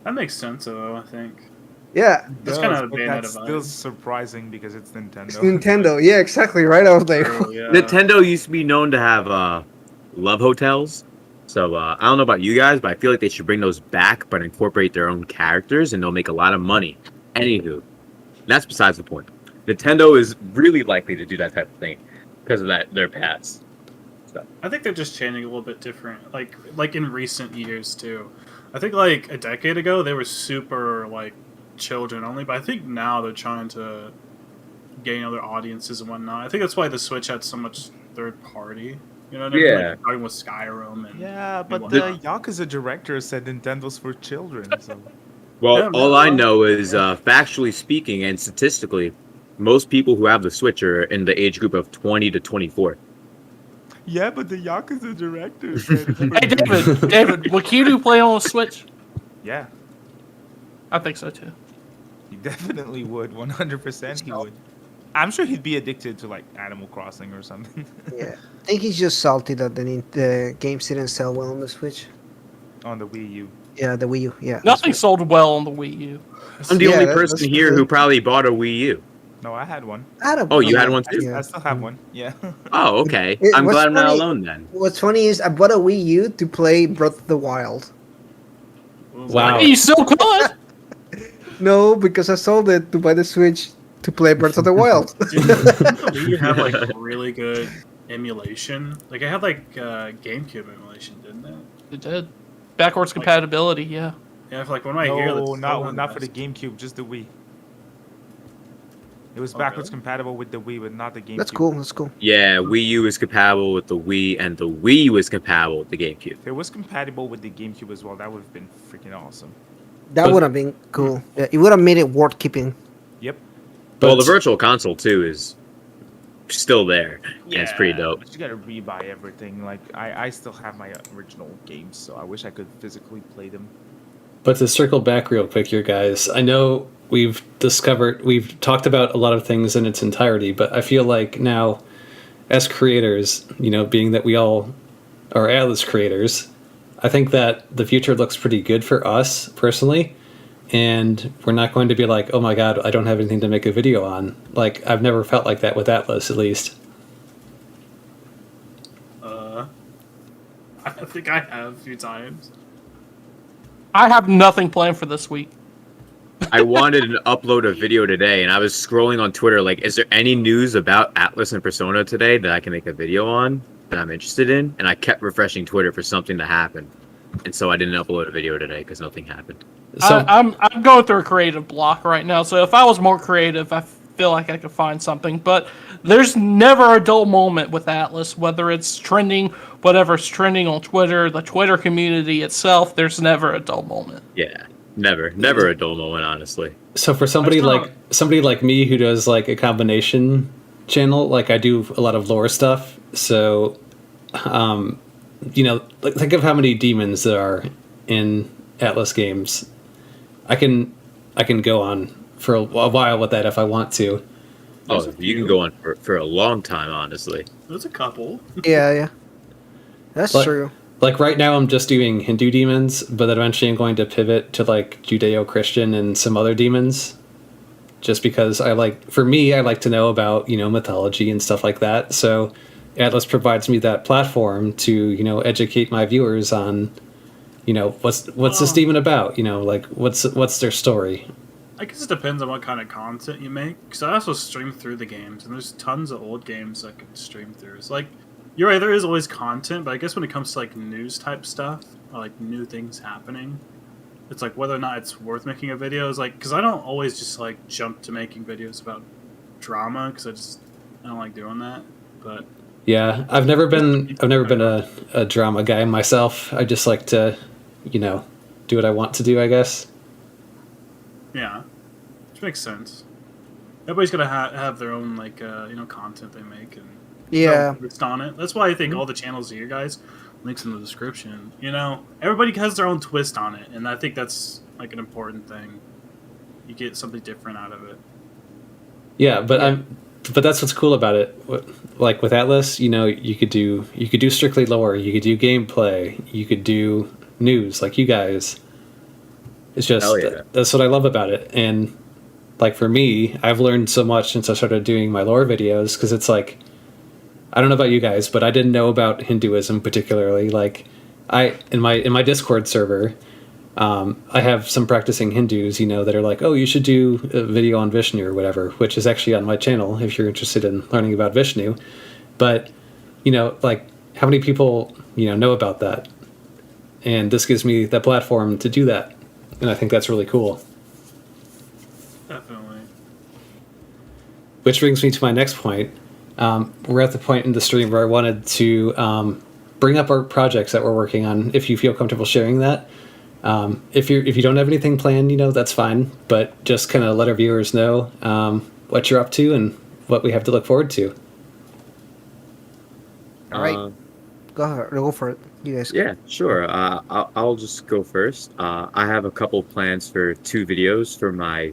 [SPEAKER 3] That makes sense, though. I think.
[SPEAKER 2] Yeah,
[SPEAKER 3] That's
[SPEAKER 6] Does,
[SPEAKER 3] kind of a
[SPEAKER 6] but
[SPEAKER 3] Bayonetta
[SPEAKER 6] that's
[SPEAKER 3] vibe.
[SPEAKER 6] still surprising because it's Nintendo.
[SPEAKER 2] it's Nintendo. Yeah, exactly. Right. I was like,
[SPEAKER 3] True, yeah.
[SPEAKER 5] Nintendo used to be known to have love hotels. So I don't know about you guys, but I feel like they should bring those back, but incorporate their own characters, and they'll make a lot of money. Anywho, that's besides the point. Nintendo is really likely to do that type of thing because of their past. So.
[SPEAKER 3] I think they're just changing a little bit different, like in recent years too. I think like a decade ago they were super like children only, but I think now they're trying to gain other audiences and whatnot. I think that's why the Switch had so much third party. You know what I mean?
[SPEAKER 5] Yeah.
[SPEAKER 3] Like, starting with Skyrim and
[SPEAKER 6] Yeah, but
[SPEAKER 3] whatnot.
[SPEAKER 6] the Yakuza director said Nintendo's for children. So
[SPEAKER 5] Well,
[SPEAKER 3] Yeah,
[SPEAKER 5] all
[SPEAKER 3] man.
[SPEAKER 5] I know is, factually speaking and statistically, most people who have the Switch are in the age group of 20 to 24.
[SPEAKER 6] yeah, but the Yakuza director said.
[SPEAKER 4] Hey, David, would Kiryu play on a Switch?
[SPEAKER 6] Yeah,
[SPEAKER 4] I think so too.
[SPEAKER 6] he definitely would. 100% he would. I'm sure he'd be addicted to like Animal Crossing or something.
[SPEAKER 2] yeah. I think he's just salty that the games didn't sell well on the Switch.
[SPEAKER 6] On the Wii U.
[SPEAKER 2] Yeah, the Wii U. Yeah.
[SPEAKER 4] Nothing sold well on the Wii U.
[SPEAKER 5] I'm the
[SPEAKER 2] Yeah,
[SPEAKER 5] only
[SPEAKER 2] that's
[SPEAKER 5] person here
[SPEAKER 2] good.
[SPEAKER 5] who probably bought a Wii U.
[SPEAKER 6] No, I had one.
[SPEAKER 5] Oh, you had one too?
[SPEAKER 2] Yeah.
[SPEAKER 6] I still have one. Yeah.
[SPEAKER 5] Oh, okay.
[SPEAKER 2] It-
[SPEAKER 5] I'm
[SPEAKER 2] what's
[SPEAKER 5] glad I'm not
[SPEAKER 2] funny-
[SPEAKER 5] alone then.
[SPEAKER 2] What's funny is I bought a Wii U to play Breath of the Wild.
[SPEAKER 1] Wow.
[SPEAKER 4] Hey, you still could.
[SPEAKER 2] No, because I sold it to buy the Switch to play Breath of the Wild.
[SPEAKER 3] Dude, the Wii had like really good emulation. Like it had like GameCube emulation, didn't it?
[SPEAKER 4] It did. Backwards compatibility, yeah.
[SPEAKER 3] Yeah, for like when I hear
[SPEAKER 6] No,
[SPEAKER 3] that's
[SPEAKER 6] not for the GameCube, just the Wii. It was
[SPEAKER 3] Oh,
[SPEAKER 6] backwards
[SPEAKER 3] really?
[SPEAKER 6] compatible with the Wii, but not the GameCube.
[SPEAKER 2] That's cool. That's cool.
[SPEAKER 5] Yeah, Wii U is compatible with the Wii, and the Wii U is compatible with the GameCube.
[SPEAKER 6] If it was compatible with the GameCube as well, that would have been freaking awesome.
[SPEAKER 2] That
[SPEAKER 1] But-
[SPEAKER 2] would have been cool. Yeah, it would have made it worth keeping.
[SPEAKER 6] Yep.
[SPEAKER 5] Well, the
[SPEAKER 1] But-
[SPEAKER 5] Virtual Console too is still there, and it's pretty dope.
[SPEAKER 6] But you gotta rebuy everything. Like I still have my original games, so I wish I could physically play them.
[SPEAKER 1] But to circle back real quick here, guys, I know we've talked about a lot of things in its entirety, but I feel like now, as creators, being that we all are Atlus creators, I think that the future looks pretty good for us personally, and we're not going to be like, oh my god, I don't have anything to make a video on. Like, I've never felt like that with Atlus, at least.
[SPEAKER 3] I think I have a few times.
[SPEAKER 4] I have nothing planned for this week.
[SPEAKER 5] I wanted to upload a video today, and I was scrolling on Twitter, like, is there any news about Atlus and Persona today that I can make a video on that I'm interested in? And I kept refreshing Twitter for something to happen. And so I didn't upload a video today because nothing happened.
[SPEAKER 1] So,
[SPEAKER 4] I'm going through a creative block right now, so if I was more creative, I feel like I could find something. But there's never a dull moment with Atlus, whether it's trending, whatever's trending on Twitter, the Twitter community itself. There's never a dull moment.
[SPEAKER 5] Yeah, never a dull moment, honestly.
[SPEAKER 1] so for somebody
[SPEAKER 3] That's
[SPEAKER 1] like me who does like a combination channel, like I do a lot of lore stuff. So, like, think of how many demons there are in Atlus games. I can go on for a while with that if I want to.
[SPEAKER 5] Oh,
[SPEAKER 3] There's a
[SPEAKER 5] you can
[SPEAKER 3] few.
[SPEAKER 5] go on for a long time, honestly.
[SPEAKER 3] There's a couple.
[SPEAKER 2] Yeah. That's
[SPEAKER 1] But-
[SPEAKER 2] true.
[SPEAKER 1] Like right now, I'm just doing Hindu demons, but then eventually I'm going to pivot to like Judeo-Christian and some other demons. Just because I like to know about mythology and stuff like that. So Atlus provides me that platform to educate my viewers on what's this demon about. Like what's their story.
[SPEAKER 3] I guess it depends on what kind of content you make. Because I also stream through the games, and there's tons of old games I could stream through. It's like, you're right, there is always content, but I guess when it comes to like news type stuff, or like new things happening, it's like whether or not it's worth making a video is like, because I don't always just like jump to making videos about drama, because I don't like doing that. But
[SPEAKER 1] Yeah, I've never been a drama guy myself. I just like to do what I want to do, I guess.
[SPEAKER 3] yeah, which makes sense. Everybody's gonna have their own like content they make and
[SPEAKER 2] Yeah.
[SPEAKER 3] twist on it. That's why I think all the channels of you guys, links in the description. Everybody has their own twist on it, and I think that's like an important thing. You get something different out of it.
[SPEAKER 1] Yeah, but that's what's cool about it. Like with Atlus, you could do strictly lore, you could do gameplay, you could do news, like you guys. It's just
[SPEAKER 5] Hell yeah.
[SPEAKER 1] that's what I love about it, and like for me, I've learned so much since I started doing my lore videos because it's like, I don't know about you guys, but I didn't know about Hinduism particularly. Like, in my Discord server, I have some practicing Hindus, that are like, oh, you should do a video on Vishnu or whatever, which is actually on my channel if you're interested in learning about Vishnu. But, like, how many people, know about that? And this gives me the platform to do that. And I think that's really cool.
[SPEAKER 3] Definitely.
[SPEAKER 1] Which brings me to my next point. We're at the point in the stream where I wanted to bring up our projects that we're working on, if you feel comfortable sharing that. If you don't have anything planned, that's fine. But just kind of let our viewers know what you're up to and what we have to look forward to.
[SPEAKER 2] All right. Go for it. You guys.
[SPEAKER 5] Yeah, sure. I'll just go first. I have a couple plans for 2 videos for my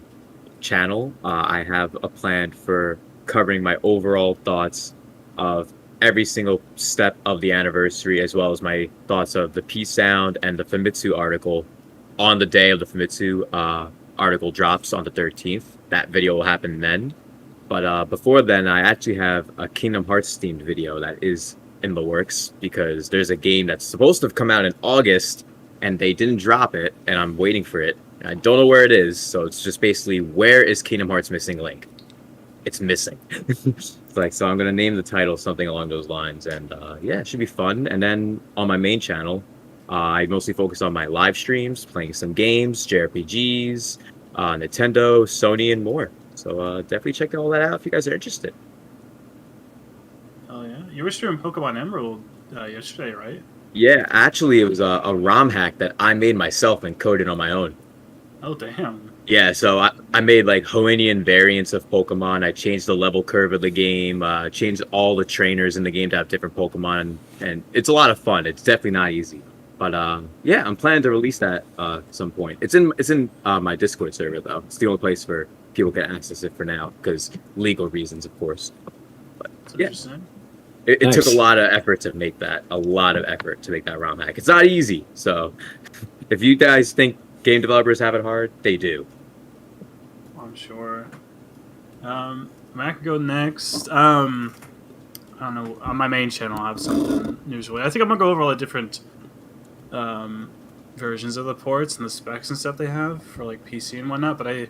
[SPEAKER 5] channel. I have a plan for covering my overall thoughts of every single step of the anniversary, as well as my thoughts of the Peace Sound and the Famitsu article on the day of the Famitsu article drops on the 13th. That video will happen then. But before then, I actually have a Kingdom Hearts themed video that is in the works, because there's a game that's supposed to have come out in August and they didn't drop it, and I'm waiting for it. I don't know where it is, so it's just basically, where is Kingdom Hearts Missing Link? It's missing. So I'm gonna name the title something along those lines, and yeah, it should be fun. And then on my main channel, I mostly focus on my live streams, playing some games, JRPGs, Nintendo, Sony, and more. So definitely check all that out if you guys are interested.
[SPEAKER 3] Oh yeah, you were streaming Pokemon Emerald yesterday, right?
[SPEAKER 5] Yeah, actually, it was a ROM hack that I made myself and coded on my own.
[SPEAKER 3] Oh damn.
[SPEAKER 5] Yeah, so I made like Hoennian variants of Pokemon. I changed the level curve of the game, changed all the trainers in the game to have different Pokemon, and it's a lot of fun. It's definitely not easy, but yeah, I'm planning to release that at some point. It's in my Discord server though. It's the only place where people can access it for now because legal reasons, of course. But
[SPEAKER 3] That's
[SPEAKER 5] yeah,
[SPEAKER 3] interesting.
[SPEAKER 5] it
[SPEAKER 1] Nice.
[SPEAKER 5] took a lot of effort to make that. A lot of effort to make that ROM hack. It's not easy. So if you guys think game developers have it hard, they do.
[SPEAKER 3] I'm sure. I could go next. I don't know. On my main channel, I have something usually. I think I'm gonna go over all the different versions of the ports and the specs and stuff they have for like PC and whatnot. But I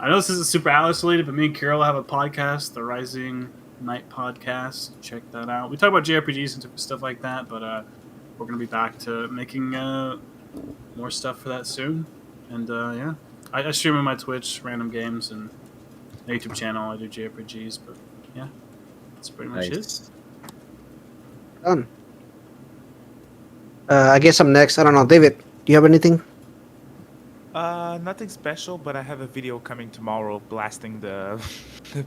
[SPEAKER 3] know this isn't super Atlus related, but me and Carol have a podcast, the Rising Night Podcast. Check that out. We talk about JRPGs and stuff like that, but we're gonna be back to making more stuff for that soon. And yeah, I stream on my Twitch, random games, and my YouTube channel. I do JRPGs, but yeah, that's pretty much it.
[SPEAKER 2] Done. I guess I'm next. I don't know, David. Do you have anything?
[SPEAKER 6] Nothing special, but I have a video coming tomorrow blasting the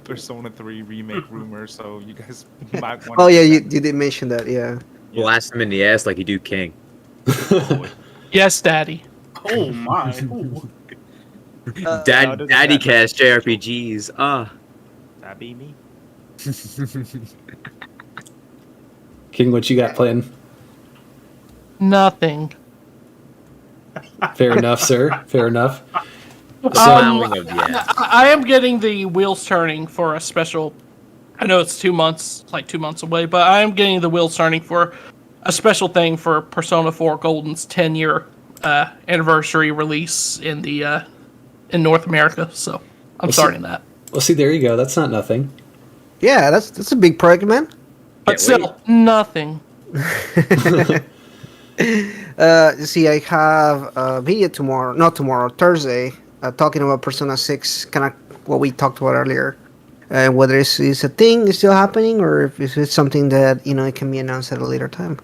[SPEAKER 6] Persona 3 remake rumor, so you guys might want to.
[SPEAKER 2] Oh yeah, you did mention that. Yeah.
[SPEAKER 5] Blast him in the ass like you do King.
[SPEAKER 4] Yes, Daddy.
[SPEAKER 3] Oh my! Ooh.
[SPEAKER 5] Daddycast JRPGs.
[SPEAKER 6] That be me.
[SPEAKER 1] King, what you got planned?
[SPEAKER 4] Nothing.
[SPEAKER 1] Fair enough, sir. Fair enough.
[SPEAKER 5] Smiling of yes.
[SPEAKER 4] I am getting the wheels turning for a special. I know it's 2 months, like 2 months away, but I am getting the wheels turning for a special thing for Persona 4 Golden's 10-year anniversary release in the in North America. So I'm starting that.
[SPEAKER 1] Well, see, there you go. That's not nothing.
[SPEAKER 2] Yeah, that's a big project, man.
[SPEAKER 4] But still, nothing.
[SPEAKER 2] See, I have a video tomorrow, not tomorrow, Thursday, talking about Persona 6, kind of what we talked about earlier. Whether it's a thing is still happening or if it's something that, it can be announced at a later time.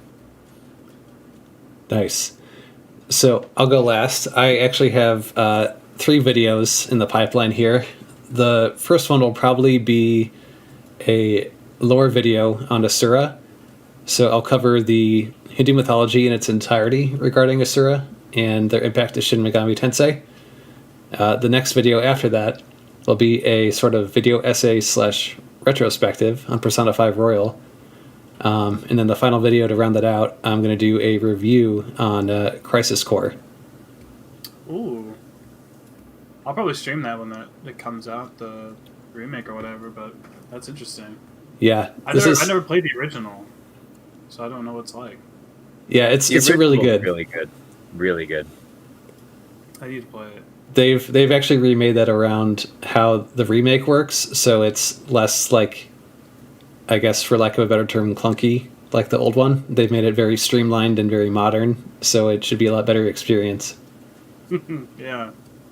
[SPEAKER 1] Nice. So I'll go last. I actually have 3 videos in the pipeline here. The first one will probably be a lore video on Asura. So I'll cover the Hindu mythology in its entirety regarding Asura and their impact to Shin Megami Tensei. The next video after that will be a sort of video essay / retrospective on Persona 5 Royal. And then the final video to round that out, I'm going to do a review on Crisis Core.
[SPEAKER 3] Ooh. I'll probably stream that when that comes out, the remake or whatever. But that's interesting.
[SPEAKER 1] Yeah,
[SPEAKER 3] I never played the original, so I don't know what it's like.
[SPEAKER 1] Yeah, it's
[SPEAKER 5] The
[SPEAKER 1] really
[SPEAKER 5] original's
[SPEAKER 1] good.
[SPEAKER 5] Really good. Really good.
[SPEAKER 3] I need to play it.
[SPEAKER 1] They've actually remade that around how the remake works, so it's less like, I guess for lack of a better term, clunky like the old one. They've made it very streamlined and very modern, so it should be a lot better experience.
[SPEAKER 3] Yeah.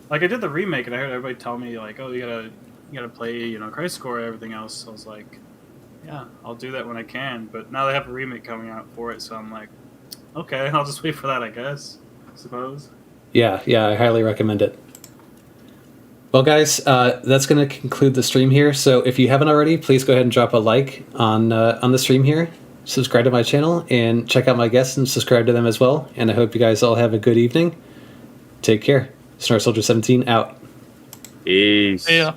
[SPEAKER 3] Like I did the remake and I heard everybody tell me like, oh, you gotta play, Crisis Core and everything else. So I was like, yeah, I'll do that when I can. But now they have a remake coming out for it, so I'm like, okay, I'll just wait for that, I guess. I suppose.
[SPEAKER 1] Yeah, I highly recommend it. Well, guys, that's going to conclude the stream here. So if you haven't already, please go ahead and drop a like on the stream here. Subscribe to my channel and check out my guests and subscribe to them as well. And I hope you guys all have a good evening. Take care. Snarf Soldier 17 out.
[SPEAKER 5] Peace.
[SPEAKER 4] Yeah.